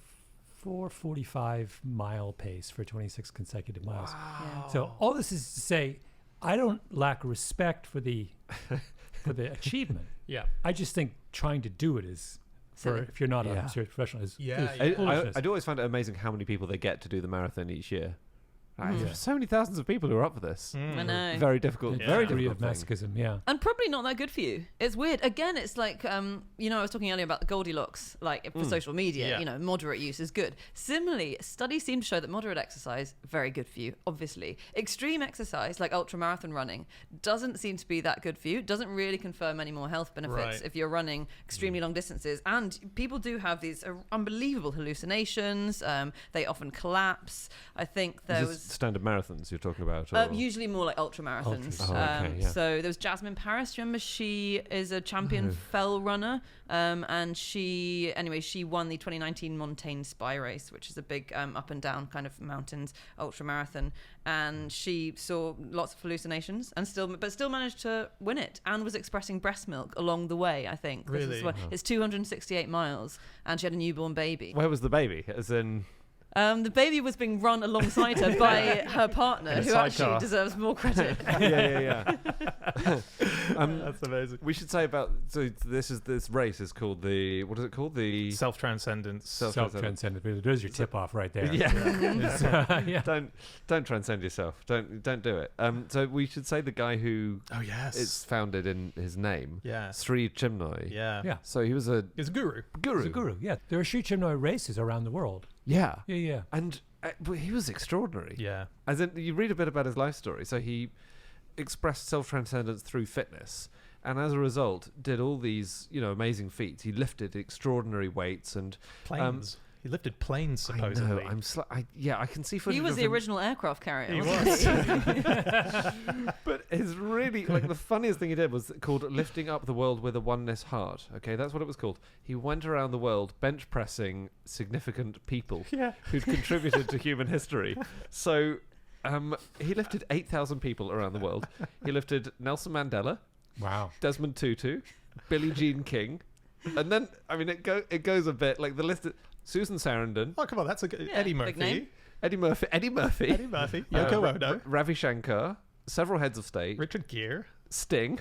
4:45 mile pace for 26 consecutive miles. Yeah. So all this is to say, I don't lack respect for the achievement. Yeah. I just think trying to do it is, Silly. if you're not Yeah. a serious professional, is I foolishness. do always find it amazing how many people they get to do the marathon each year. Yeah. There's so many thousands of people who are up for this. I know. Very difficult. Yeah. Very Degree difficult of thing. masochism, yeah. And probably not that good for you. It's weird. Again, it's like, I was talking earlier about the Goldilocks, like for social media, Yeah. moderate use is good. Similarly, studies seem to show that moderate exercise, very good for you, obviously. Extreme exercise, like ultramarathon running, doesn't seem to be that good for you. Doesn't really confirm any more health benefits Right. if you're running extremely long distances. And people do have these unbelievable hallucinations. They often collapse. I think there Is was... this standard marathons you're talking about? Or? Usually more like ultramarathons. Oh, okay, yeah. So there was Jasmine Paris. Do you remember? She is a champion fell runner, and she won the 2019 Montaigne Spy Race, which is a big up and down kind of mountains ultramarathon. And she saw lots of hallucinations, and still managed to win it, and was expressing breast milk along the way. I think. This is Really? it's 268 miles, and she had a newborn baby. Where was the baby? As in... The baby was being run alongside her by her partner, In a who sidecar. actually deserves more credit. yeah. That's amazing. We should say about this race is called the what is it called the Self-Transcendence. Self-transcendent. There's your tip-off right there. yeah. Yeah. Don't transcend yourself. Don't do it. So we should say the guy who Oh yes. it's founded in his name. Yeah. Sri Chinmoy. Yeah. Yeah. So he was a He's a guru. guru. He's a guru, yeah. There are Sri Chinmoy races around the world. Yeah. Yeah. And but he was extraordinary. Yeah. As in, you read a bit about his life story. So he expressed self-transcendence through fitness, and as a result, did all these amazing feats. He lifted extraordinary weights and Planes. He lifted planes, supposedly. I know. I can see footage. He was of the him. original aircraft carrier. He wasn't was. he? But his really the funniest thing he did was called lifting up the world with a oneness heart. Okay, that's what it was called. He went around the world bench pressing significant people who'd contributed to human history. So he lifted 8,000 people around the world. He lifted Nelson Mandela, Wow. Desmond Tutu, Billie Jean King, and then it goes a bit like the list. Susan Sarandon, Oh, come on. That's a good... Yeah, Eddie big Murphy. name. Eddie Murphy, Eddie Murphy. Yoko Ono. Ravi Shankar, several heads of state, Richard Gere. Sting.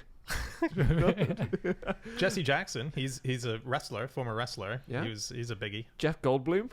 Jesse Jackson, he's a wrestler, former wrestler. Yeah. He's a biggie. Jeff Goldblum.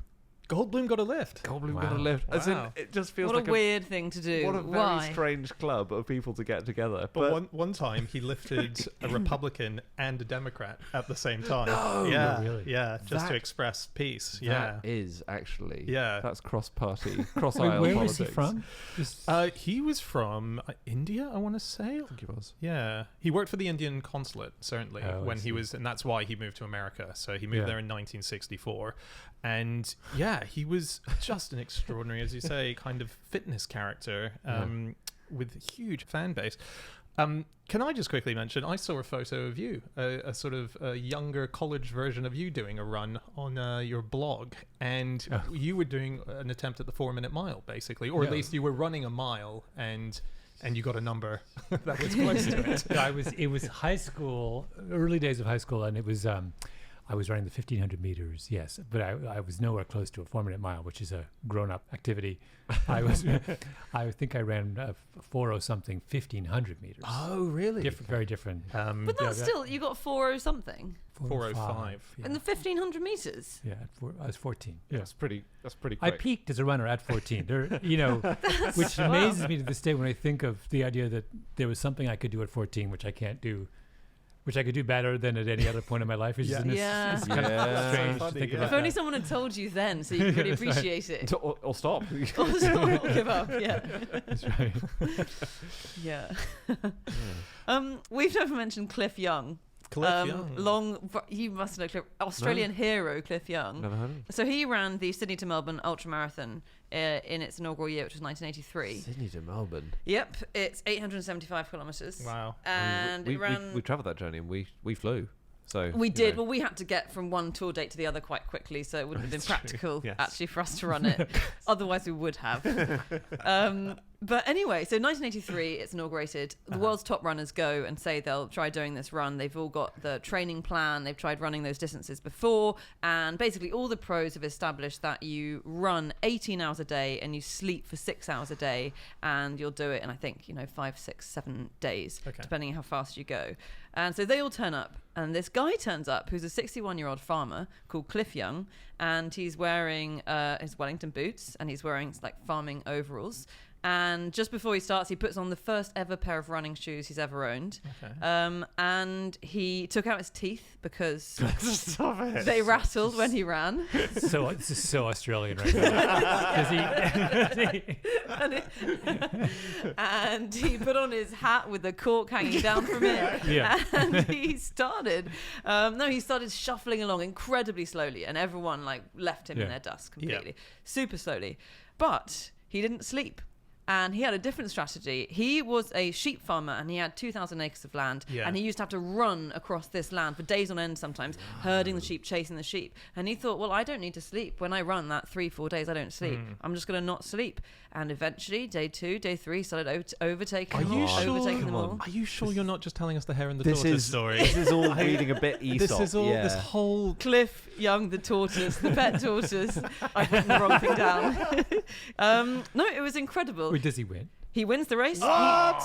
Goldblum got a lift. Goldblum Wow. got a lift. As in, Wow. it just feels What like a weird thing to do. what a very Why? strange club of people to get together. But one time he lifted a Republican and a Democrat at the same time. No! Yeah, Oh, really? yeah, just to That- express peace. Yeah. that is actually Yeah. That's cross-party, Wait, cross-aisle where politics. was he from? Just, He was from India, I want to say. I think he was. Yeah, he worked for the Indian consulate certainly Oh, I when he see. was, and that's why he moved to America. So he moved Yeah. there in 1964, and yeah, he was just an extraordinary, as you say, kind of fitness character with a huge fan base. Can I just quickly mention, I saw a photo of you, a sort of a younger college version of you doing a run on your blog, and you were doing an attempt at the 4-minute mile, basically, or at Yeah. least you were running a mile, and you got a number that was close to it. It was high school, early days of high school, and it was I was running the 1,500 meters, yes, but I was nowhere close to a 4-minute mile, which is a grown-up activity. I think I ran 4:0 something 1,500 meters. Oh, really? Very different. But that's still, you got 4:0 something 4:05. Yeah, in the 1,500 meters. yeah I was 14. Yeah. That's pretty quick. I peaked as a runner at 14. Which amazes me to this day when I think of the idea that there was something I could do at 14 which I can't do, which I could do better than at any other point in my life. It's just Yeah. it's kind Yeah. of strange Funny, to think yeah. about. If only that. someone had told you then, so you could really appreciate it. Or stop. Or someone will give up. Yeah. That's right. Yeah. We've never mentioned Cliff Young. Cliff Young. You must know Cliff, Australian hero Cliff Young. Never heard of him. So he ran the Sydney to Melbourne Ultramarathon in its inaugural year, which was 1983. Sydney to Melbourne. Yep, it's 875 kilometres. Wow. And we it ran. we traveled that journey and we flew. So We you did. know. Well, we had to get from one tour date to the other quite quickly, so it wouldn't have been practical yes. actually for us to run it. Otherwise, we would have. But anyway, so 1983, it's inaugurated. The world's top runners go and say they'll try doing this run. They've all got the training plan. They've tried running those distances before. And basically, all the pros have established that you run 18 hours a day and you sleep for 6 hours a day. And you'll do it in, I think, 5, 6, 7 days, depending on how fast you go. And so they all turn up. And this guy turns up who's a 61-year-old farmer called Cliff Young. And he's wearing his Wellington boots and he's wearing like farming overalls. And just before he starts, he puts on the first ever pair of running shoes he's ever owned. Okay. And he took out his teeth because Stop it. they rattled when he ran. So this is so Australian right now. Does he- And he put on his hat with the cork hanging down from it. Yeah. And he started, he started shuffling along incredibly slowly. And everyone left him in Yeah. their dust completely, super slowly. But he didn't sleep. And he had a different strategy. He was a sheep farmer and he had 2,000 acres of land. Yeah. And he used to have to run across this land for days on end sometimes, herding the sheep, chasing the sheep. And he thought, well, I don't need to sleep. When I run that 3-4 days, I don't sleep. I'm just going to not sleep. And eventually, day 2, day 3, started overtaking them all. Overtaking them all. Are you sure you're not just telling us the hare and the This tortoise is story? This is all reading a bit Aesop. This is all yeah. this whole. Cliff Young, the tortoise, the pet tortoise. I've written the wrong thing down. No, it was incredible. Wait, does he win? He wins the race.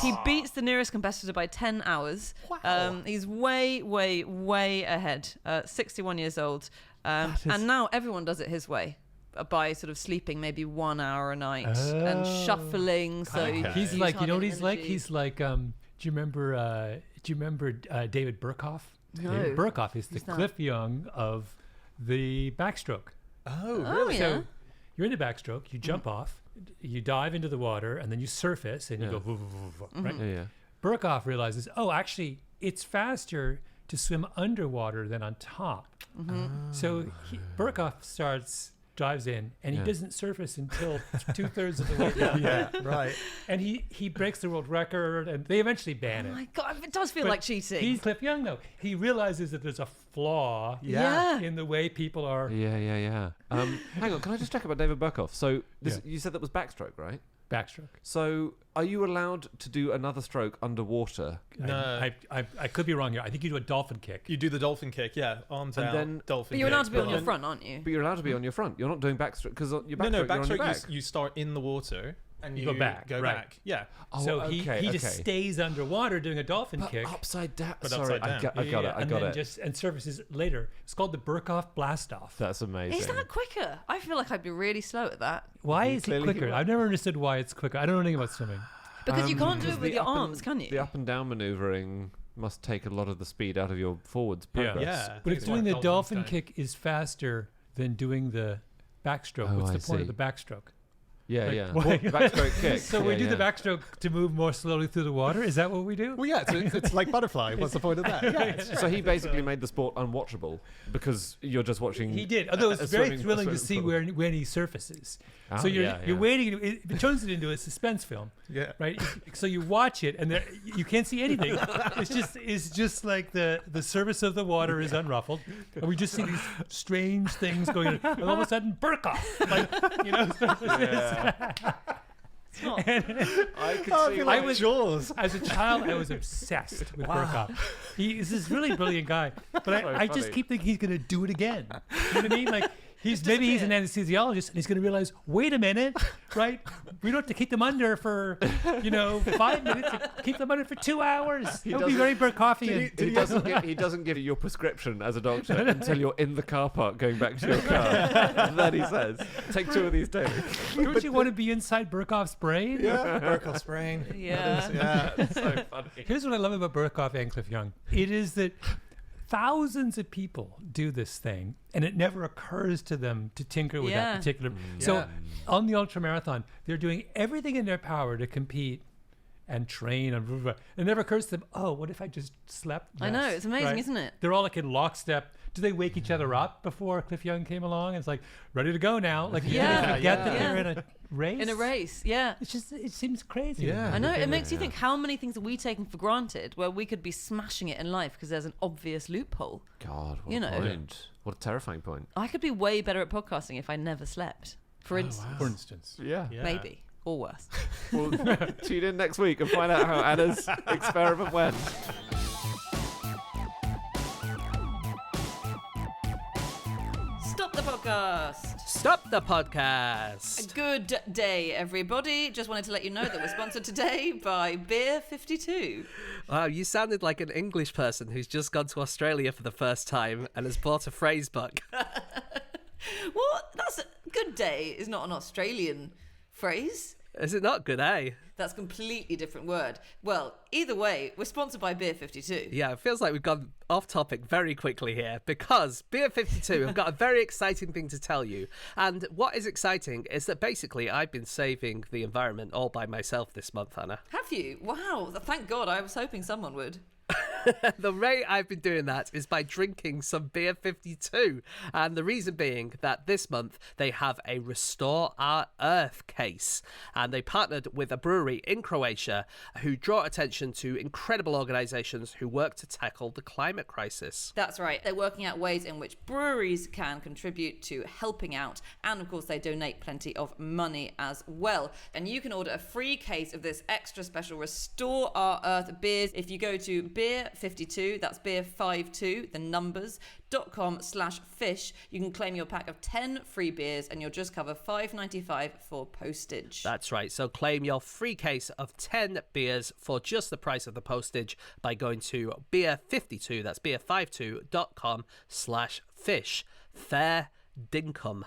He beats the nearest competitor by 10 hours. Wow. He's way, way, way ahead. 61 years old. And now everyone does it his way. By sort of sleeping maybe 1 hour a night and shuffling. So Okay. He's use like, you know what hard he's like? energy. He's like, do you remember David Birkhoff? No. David Birkhoff is the Who's that? Cliff Young of the backstroke. Oh, Oh, really? yeah. So you're in the backstroke, you jump off, you dive into the water, and then you surface and you Yeah. go, voo, voo, voo, voo, right? Yeah. Birkhoff realizes, oh, actually, it's faster to swim underwater than on top. So Birkhoff dives in, and he Yeah. doesn't surface until 2/3 of the way down. Yeah, right. And he breaks the world record, and they eventually ban Oh it. my God, it does feel But like cheating. He's Cliff Young, though. He realizes that there's a flaw Yeah. in the way people are Yeah. Hang on, can I just check about David Birkhoff? So Yeah. you said that was backstroke, right? backstroke. So are you allowed to do another stroke underwater? No. I could be wrong here. I think you do a dolphin kick. You do the dolphin kick, yeah, arms And out, then- dolphin But you're kick. allowed to be on your then- front, aren't you? But you're allowed to be on your front. You're not doing backstroke because your backstroke, No, you're on your backstroke, back. you start in the water, and you go back. Go right. back. Yeah. Oh, So he just stays underwater doing a dolphin But kick. upside down. But Sorry, upside down. I got it. I and got then it. and surfaces later. It's called the Birkhoff blast-off. That's amazing. Is that quicker? I feel like I'd be really slow at that. Why You is it clearly quicker? can- I've never understood why it's quicker. I don't know anything about swimming. Because you can't do because it with the your up and- arms, can you? The up and down maneuvering must take a lot of the speed out of your forwards Yeah. progress. Yeah. But if It's doing like the dolphins dolphin going. kick is faster than doing the backstroke, Oh, what's I the point of see. the backstroke? Yeah, Like, yeah. why- Well, backstroke kick. So yeah, we do yeah. the backstroke to move more slowly through the water? Is that what we do? Well, yeah, it's like butterfly. What's the point of that? Yeah, it's- So he basically made the sport unwatchable because you're just watching. He did, although it's a very swimming- thrilling a to swimming see pool. when he surfaces. Oh, So you're yeah. waiting. It turns it into a suspense film, yeah. right? So you watch it, and you can't see anything. It's just like the surface of the water is unruffled, and we just see these strange things going on. And all of a sudden, Birkhoff, It's not. I could Oh, I see. feel why- like Jaws. As a child, I was obsessed with Birkhoff. He's this really brilliant guy, but I just funny. keep thinking he's going to do it again. You know what I mean? Like he's an anesthesiologist, and he's going to realize, wait a minute, right? We don't have to keep them under for 5 minutes. Keep them under for 2 hours. It would be very Birkhoffian. He doesn't give you your prescription as a doctor until you're in the car park going back to your car. And then he says, take 2 of these daily. Don't you want to be inside Birkhoff's brain? Yeah, Birkhoff's brain. Yeah. Yeah. So funny. Here's what I love about Birkhoff and Cliff Young. It is that thousands of people do this thing, and it never occurs to them to tinker with Yeah. that particular. So Yeah. on the Ultramarathon, they're doing everything in their power to compete and train and blah, blah, blah. It never occurs to them, oh, what if I just slept I know, less, it's amazing, right? isn't it? They're all like in lockstep. Do they wake each other up before Cliff Young came along? It's like, ready to go now. Like, you Yeah, forget that yeah. they're in a race. In a race, yeah. It's just, it seems crazy. Yeah. I know, it makes you think how many things are we taking for granted where we could be smashing it in life because there's an obvious loophole. God, what You a know. point. What a terrifying point. I could be way better at podcasting if I never slept, for instance. For instance. Yeah. Yeah. Maybe. Or worse. We'll tune in next week and find out how Anna's experiment went. Stop the podcast. Stop the podcast. Good day, everybody. Just wanted to let you know that we're sponsored today by Beer 52. Wow, you sounded like an English person who's just gone to Australia for the first time and has bought a phrase book. What? That's a good day is not an Australian phrase. Is it not good, eh? That's a completely different word. Well, either way, we're sponsored by Beer 52. Yeah, it feels like we've gone off topic very quickly here because Beer 52 have got a very exciting thing to tell you. And what is exciting is that basically I've been saving the environment all by myself this month, Anna. Have you? Wow. Thank God. I was hoping someone would. The way I've been doing that is by drinking some Beer 52. And the reason being that this month they have a Restore Our Earth case. And they partnered with a brewery in Croatia who draw attention to incredible organisations who work to tackle the climate crisis. That's right. They're working out ways in which breweries can contribute to helping out. And of course, they donate plenty of money as well. And you can order a free case of this extra special Restore Our Earth beers if you go to Beer 52, that's Beer 52, the numbers, .com/fish. You can claim your pack of 10 free beers and you'll just cover $5.95 for postage. That's right. So claim your free case of 10 beers for just the price of the postage by going to Beer 52, that's beer52.com/fish. Fair dinkum.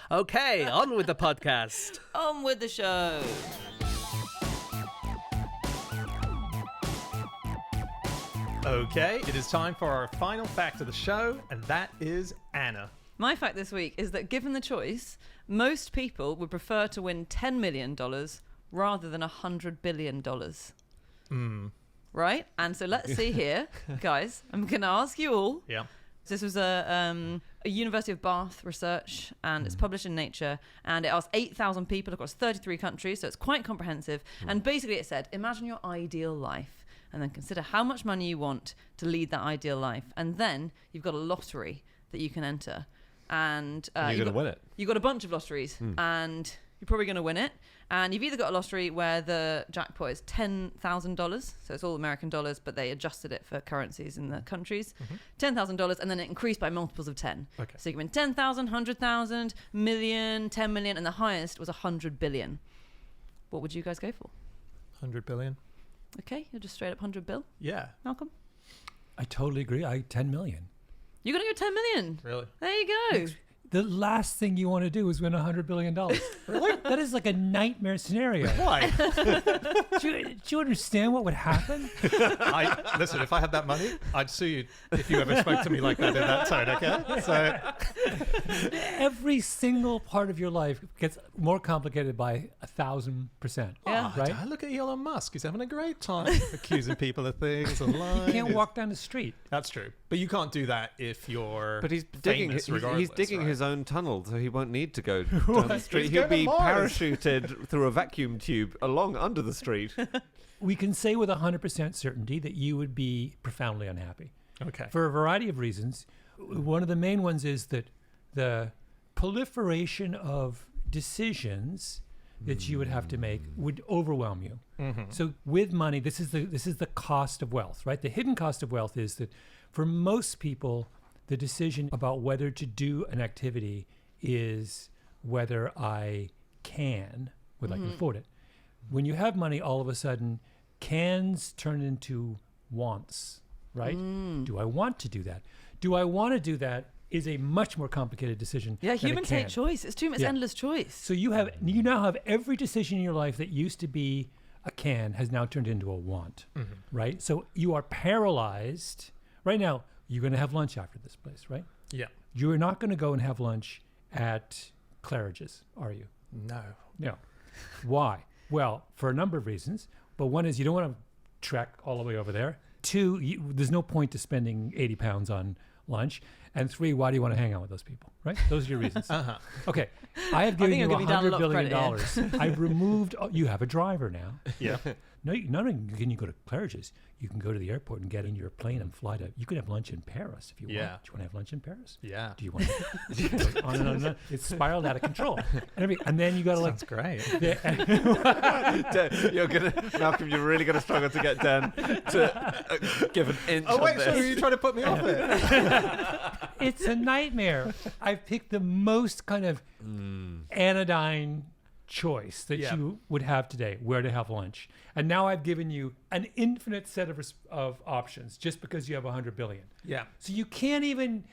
Okay, on with the podcast. On with the show. Okay, it is time for our final fact of the show, and that is Anna. My fact this week is that given the choice, most people would prefer to win $10 million rather than $100 billion. Right? And so let's see here, guys. I'm going to ask you all. Yeah. This was a University of Bath research, and it's published in Nature, and it asked 8,000 people across 33 countries, so it's quite comprehensive. And basically it said, imagine your ideal life, and then consider how much money you want to lead that ideal life. And then you've got a lottery that you can enter. And You're going to win it. You've got a bunch of lotteries, and you're probably going to win it. And you've either got a lottery where the jackpot is $10,000, so it's all American dollars, but they adjusted it for currencies in the countries. $10,000, and then it increased by multiples of 10. Okay. So you can win 10,000, 100,000, million, 10 million, and the highest was 100 billion. What would you guys go for? 100 billion. Okay, you're just straight up 100 bill. Yeah. Malcolm? I totally agree. 10 million. You're going to go 10 million? Really? There you go. The last thing you want to do is win $100 billion. Really? That is like a nightmare scenario. Why? Do you understand what would happen? Listen, if I had that money, I'd sue you if you ever spoke to me like that in that tone, okay? So Every single part of your life gets more complicated by 1,000%. Yeah. Right? Look at Elon Musk. He's having a great time accusing people of things and lying. You can't walk down the street. That's true. But you can't do that if you're But he's digging. famous He's regardless, digging right? his own tunnel, so he won't need to go down the street. He's He'll going to be Mars. parachuted through a vacuum tube along under the street. We can say with 100% certainty that you would be profoundly unhappy. Okay. For a variety of reasons. One of the main ones is that the proliferation of decisions that you would have to make would overwhelm you. Mm-hmm. So with money, this is the cost of wealth, right? The hidden cost of wealth is that for most people, the decision about whether to do an activity is whether I can, whether I can afford it. When you have money, all of a sudden, cans turn into wants, right? Do I want to do that? Do I want to do that is a much more complicated decision. Yeah, than a humans hate can. choice. It's too much Yeah. endless choice. So you now have every decision in your life that used to be a can has now turned into a want, right? So you are paralyzed. Right now, you're going to have lunch after this place, right? Yeah. You're not going to go and have lunch at Claridge's, are you? No. No. Why? Well, for a number of reasons. But one is you don't want to trek all the way over there. Two, there's no point to spending 80 pounds on lunch. And three, why do you want to hang out with those people, right? Those are your reasons. Okay. I have given think you you're giving down a $100 lot of billion. credit I've removed, you have a driver now. Yeah. No, not only can you go to Claridge's, you can go to the airport and get in your plane and fly to. You can have lunch in Paris if you want. Yeah. Do you want to have lunch in Paris? Yeah. Do you want? To, it goes on and on and on. It's spiraled out of control. And then you got to like. That's great. You're gonna, Malcolm. You're really gonna struggle to get Dan to give an inch. Oh, wait, on so are this. you trying to put me off it? It's a nightmare. I've picked the most kind of anodyne choice that Yeah. you would have today, where to have lunch. And now I've given you an infinite set of options just because you have 100 billion. Yeah. So you can't even.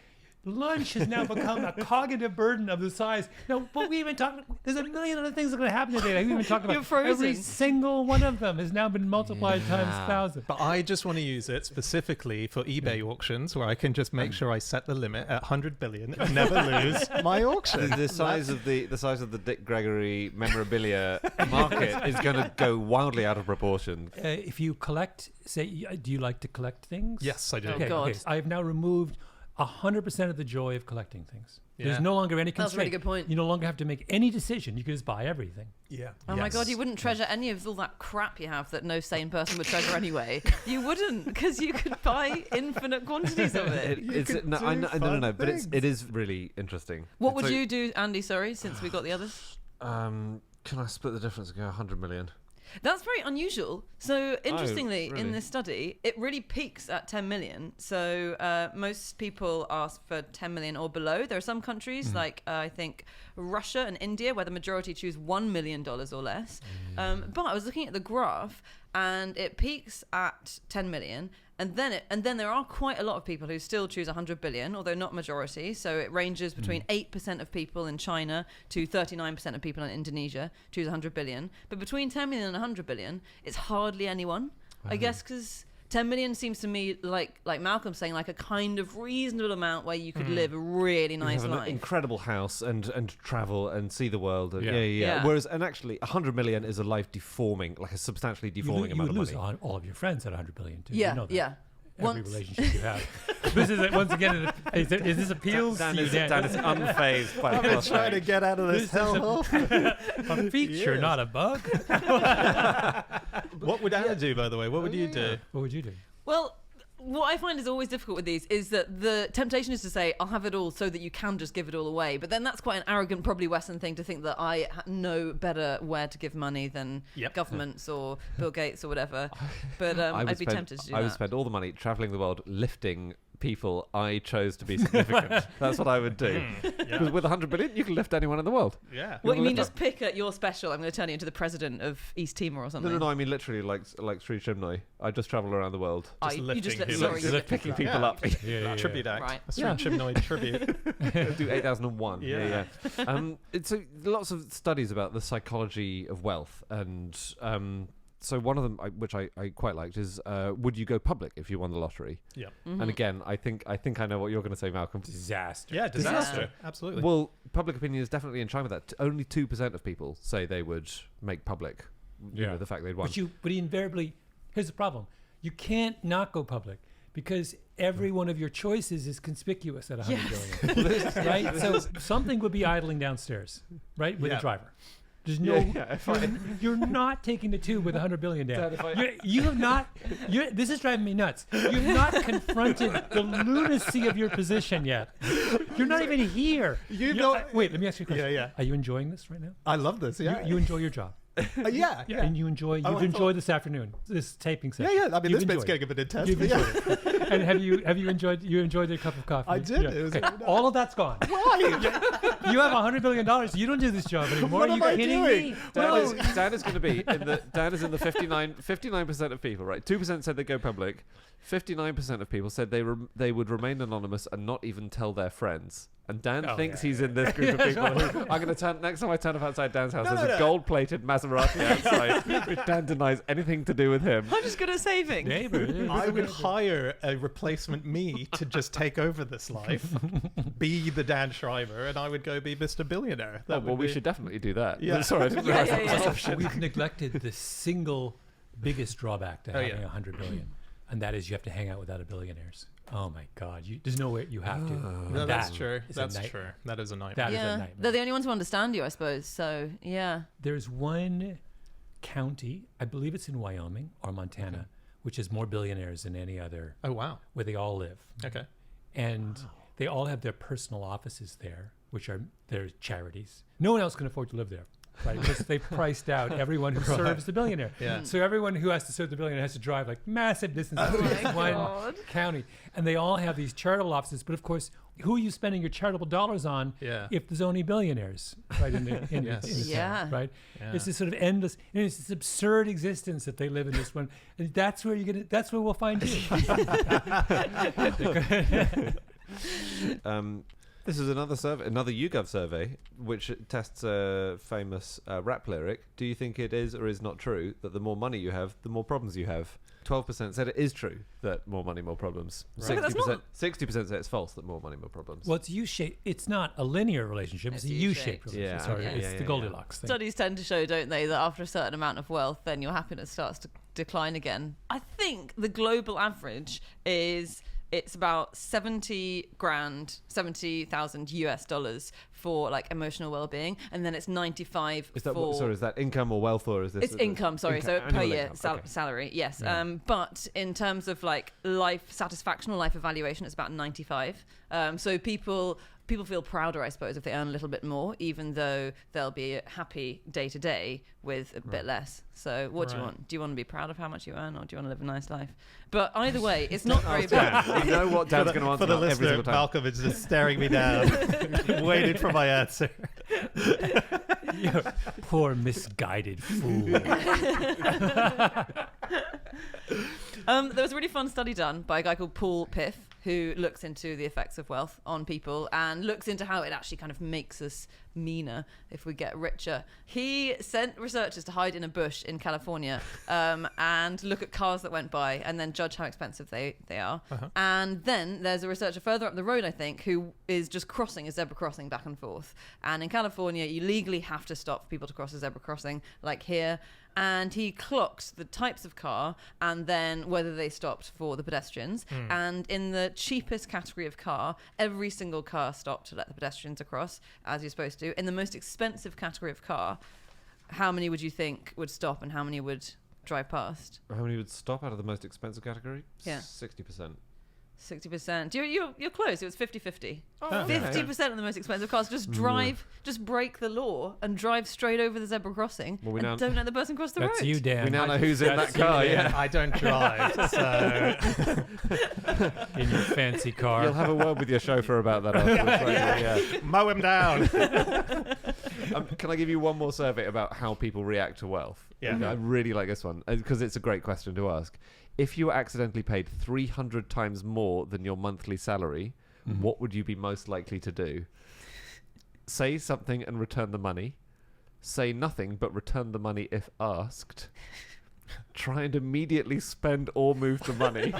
Lunch has now become a cognitive burden of the size. No, but we even talked. There's a million other things that are going to happen today. That we even talked about. You're frozen. Every single one of them has now been multiplied times 1,000. But I just want to use it specifically for eBay auctions where I can just make sure I set the limit at 100 billion and never lose my auction. The size of the Dick Gregory memorabilia market is going to go wildly out of proportion. If you collect, say, do you like to collect things? Yes, I do. Oh, God. I have now removed 100% of the joy of collecting things. Yeah. There's no longer any constraint. That's a really good point. You no longer have to make any decision. You can just buy everything. Yeah. Oh my Yes. God, you wouldn't treasure any of all that crap you have that no sane person would treasure anyway. You wouldn't, because you could buy infinite quantities of it. No, but it is really interesting. What It's would like, you do, Andy, sorry, since we got the others? Can I split the difference and go 100 million? That's very unusual. So, interestingly, really? in this study, it really peaks at 10 million. So, most people ask for 10 million or below. There are some countries, like I think Russia and India, where the majority choose $1 million or less. But I was looking at the graph, and it peaks at 10 million. And then there are quite a lot of people who still choose 100 billion, although not majority. So it ranges between 8% of people in China to 39% of people in Indonesia choose 100 billion. But between 10 million and 100 billion, it's hardly anyone. I guess because 10 million seems to me like Malcolm saying, like a kind of reasonable amount where you could live a really nice have an life. incredible house and travel and see the world. And Yeah. Yeah. Whereas, and actually, 100 million is a life deforming, like a substantially deforming You amount would of lose money. all of your friends at 100 billion too. Yeah, You know that. yeah. Every relationship you have. This is once again. Is this appeals Dan to you, is Dan? unfazed by the I've been trying prospect. to get out of this hellhole. A feature, Yes. not a bug. What would Anna do, by the way? What would you do? What would you do? Well, what I find is always difficult with these is that the temptation is to say, I'll have it all so that you can just give it all away. But then that's quite an arrogant, probably Western thing to think that I know better where to give money than Yep. governments or Bill Gates or whatever. But I would I'd be spend- tempted to do I would that. spend all the money traveling the world, lifting people, I chose to be significant. That's what I would do. Because with 100 billion, you can lift anyone in the world. Yeah. What you mean? Just pick at your special. I'm going to turn you into the president of East Timor or something. No. I mean literally, like Sri Chimney. I just travel around the world, Just you lifting just people. sorry, picking people up. Tribute act. Right. A Sri Chimnoid tribute. Do 8001. Yeah. It's lots of studies about the psychology of wealth, and so one of them, which I quite liked, is would you go public if you won the lottery? Yeah. Mm-hmm. And again, I think I know what you're going to say, Malcolm. Disaster. Yeah, disaster. Absolutely. Well, public opinion is definitely in chime with that. Only 2% of people say they would make public, you know, the fact they'd won. But invariably, here's the problem: you can't not go public because every one of your choices is conspicuous at 100 billion, right? So something would be idling downstairs, right, with a driver. There's no. You're not taking the tube with 100 billion down. You have not. This is driving me nuts. You have not confronted the lunacy of your position yet. You're not even here. Wait, let me ask you a question. Yeah. Are you enjoying this right now? I love this. Yeah. You enjoy your job. Yeah. And you've enjoyed this afternoon, this taping session. Yeah. I mean, You've this bit's enjoyed getting a bit intense. You've but enjoyed it. And have you enjoyed your cup of coffee? I did. Yeah. It was Okay. really nice. All of that's gone. Why? You have $100 billion. You don't do this job anymore. What Are am you I kidding doing? me? Dan is going to be Dan is in the 59% of people, right? 2% said they go public. 59% of people said they would remain anonymous and not even tell their friends. And Dan thinks he's in this group of people. Who, I'm going to turn next time I turn up outside Dan's house. There's a gold-plated Maserati outside, which Dan denies anything to do with him. I'm just good at saving. Neighbor. I would hire a replacement me to just take over this life, be the Dan Schreiber, and I would go be Mr. Billionaire. We should definitely do that. Yeah. Sorry, I didn't realize that was an Yeah. option. We've neglected the single biggest drawback to having 100 billion, and that is you have to hang out with other billionaires. Oh my God! There's no way you have to. No, that's true. is a That's night- true. That is a nightmare. That is a Yeah, nightmare. they're the only ones who understand you, I suppose. So yeah. There's one county, I believe it's in Wyoming or Montana, which has more billionaires than any other, Oh, wow. where they all live. Okay. And they all have their personal offices there, which are their charities. No one else can afford to live there, right? Because they've priced out everyone who serves the billionaire. Yeah. So everyone who has to serve the billionaire has to drive like massive distances to this one county. And they all have these charitable offices. But of course, who are you spending your charitable dollars on if there's only billionaires, right? In the Yes. town, right? Yeah. It's this sort of endless, it's this absurd existence that they live in this one. And that's where that's where we'll find you. This is another survey, another YouGov survey, which tests a famous rap lyric. Do you think it is or is not true that the more money you have, the more problems you have? 12% said it is true that more money, more problems. Right. 60% said it's false that more money, more problems. Well, it's U-shaped. It's not a linear relationship. It's a U-shaped relationship. Yeah, Sorry, okay. it's the Goldilocks thing. Studies tend to show, don't they, that after a certain amount of wealth, then your happiness starts to decline again. I think the global average is it's about 70,000 US dollars for like emotional well-being, and then it's 95 is that for is that income or wealth, or is this? it's income, sorry, so per annual year income, okay. salary, yes. Yeah. But in terms of like life satisfaction or life evaluation, it's about 95. So people feel prouder, I suppose, if they earn a little bit more, even though they'll be happy day to day with a bit less. So what do you want? Do you want to be proud of how much you earn, or do you want to live a nice life? But either way, it's not very bad. Dan, you know what Dan's going to answer For the every listener, single time. Malcolm is just staring me down, waiting for my answer. You poor misguided fool. There was a really fun study done by a guy called Paul Piff, who looks into the effects of wealth on people and looks into how it actually kind of makes us meaner if we get richer. He sent researchers to hide in a bush in California and look at cars that went by and then judge how expensive they are. And then there's a researcher further up the road, I think, who is just crossing a zebra crossing back and forth. And in California, you legally have to stop for people to cross a zebra crossing, like here. And he clocked the types of car and then whether they stopped for the pedestrians. And in the cheapest category of car, every single car stopped to let the pedestrians across, as you're supposed to. In the most expensive category of car, how many would you think would stop and how many would drive past? How many would stop out of the most expensive category? Yeah. 60%. 60%. You're close. It was 50-50. Oh, 50% of the most expensive cars just break the law and drive straight over the zebra crossing and don't let the person cross the road. That's you, Dan. We now know who's in that car. Yeah. I don't drive, so In your fancy car. You'll have a word with your chauffeur about that afterwards. mow him down. Can I give you one more survey about how people react to wealth? Yeah. I really like this one because it's a great question to ask. If you were accidentally paid 300 times more than your monthly salary, what would you be most likely to do? Say something and return the money. Say nothing but return the money if asked. Try and immediately spend or move the money,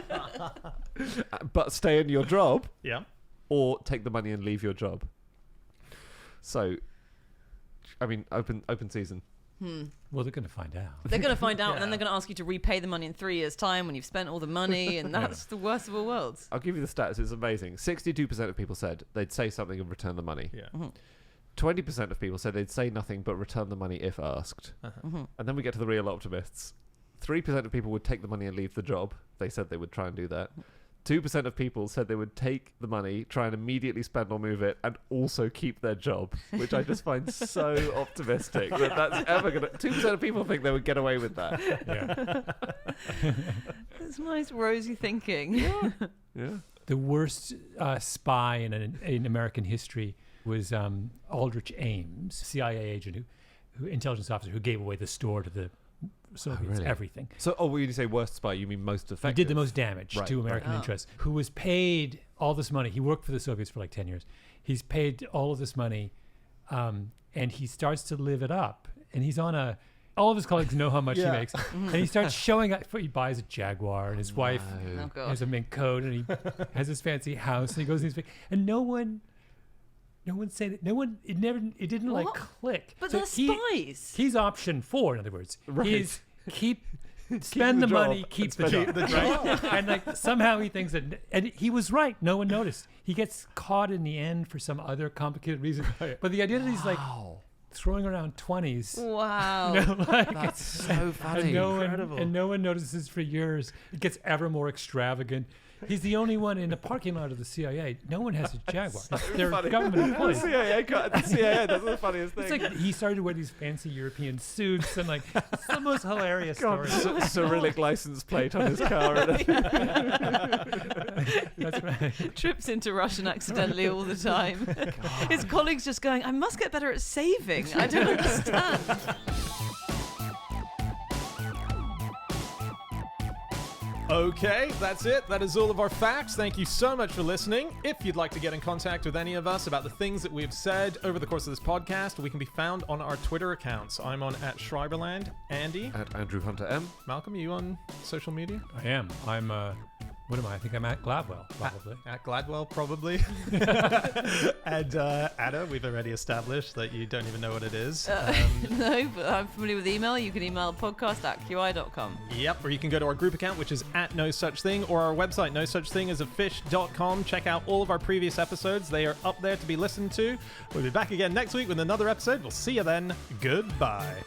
but stay in your job. Yeah. Or take the money and leave your job. So, I mean, open season. Well, they're going to find out. They're going to find out, and then they're going to ask you to repay the money in 3 years' time when you've spent all the money, and that's the worst of all worlds. I'll give you the stats. It's amazing. 62% of people said they'd say something and return the money. Yeah. 20% of people said they'd say nothing but return the money if asked. And then we get to the real optimists. 3% of people would take the money and leave the job. They said they would try and do that. 2% of people said they would take the money, try and immediately spend or move it, and also keep their job, which I just find so optimistic that that's ever going to... 2% of people think they would get away with that. Yeah. It's nice, rosy thinking. Yeah. The worst spy in American history was Aldrich Ames, CIA agent, who intelligence officer, who gave away the store to the Soviets, really? everything. So, when you say worst spy, you mean most effective? He did the most damage Right, to American right. interests, who was paid all this money. He worked for the Soviets for like 10 years. He's paid all of this money, and he starts to live it up. And he's on all of his colleagues know how much he makes. And he starts showing up. He buys a Jaguar, and his wife Oh, God. has a mink coat, and he has this fancy house, and he goes in his... And no one said it. It didn't like What? click. But So they're spies. He's option 4, in other words. Right. He's spend the job money, keep the and job. Right? And like somehow he thinks that, and he was right. No one noticed. He gets caught in the end for some other complicated reason. But the idea that he's like throwing around 20s. Wow. That's so funny. And no one notices for years. It gets ever more extravagant. He's the only one in the parking lot of the CIA. No one has a Jaguar. They're government employees. The CIA, that's the funniest thing. It's like he started to wear these fancy European suits, and like it's the most hilarious story. Cyrillic license plate on his car. That's right. Trips into Russian accidentally all the time. His colleagues just going, I must get better at saving. I don't understand. Okay, that's it. That is all of our facts. Thank you so much for listening. If you'd like to get in contact with any of us about the things that we've said over the course of this podcast, we can be found on our Twitter accounts. I'm on @Schreiberland. Andy? At Andrew Hunter M. Malcolm, are you on social media? I am. I'm. What am I? I think I'm at Gladwell, probably. At Gladwell, probably. And Ada, we've already established that you don't even know what it is. No, but I'm familiar with email. You can email podcast@qi.com. Yep, or you can go to our group account, which is @NoSuchThing, or our website, nosuchthingasafish.com. Check out all of our previous episodes. They are up there to be listened to. We'll be back again next week with another episode. We'll see you then. Goodbye.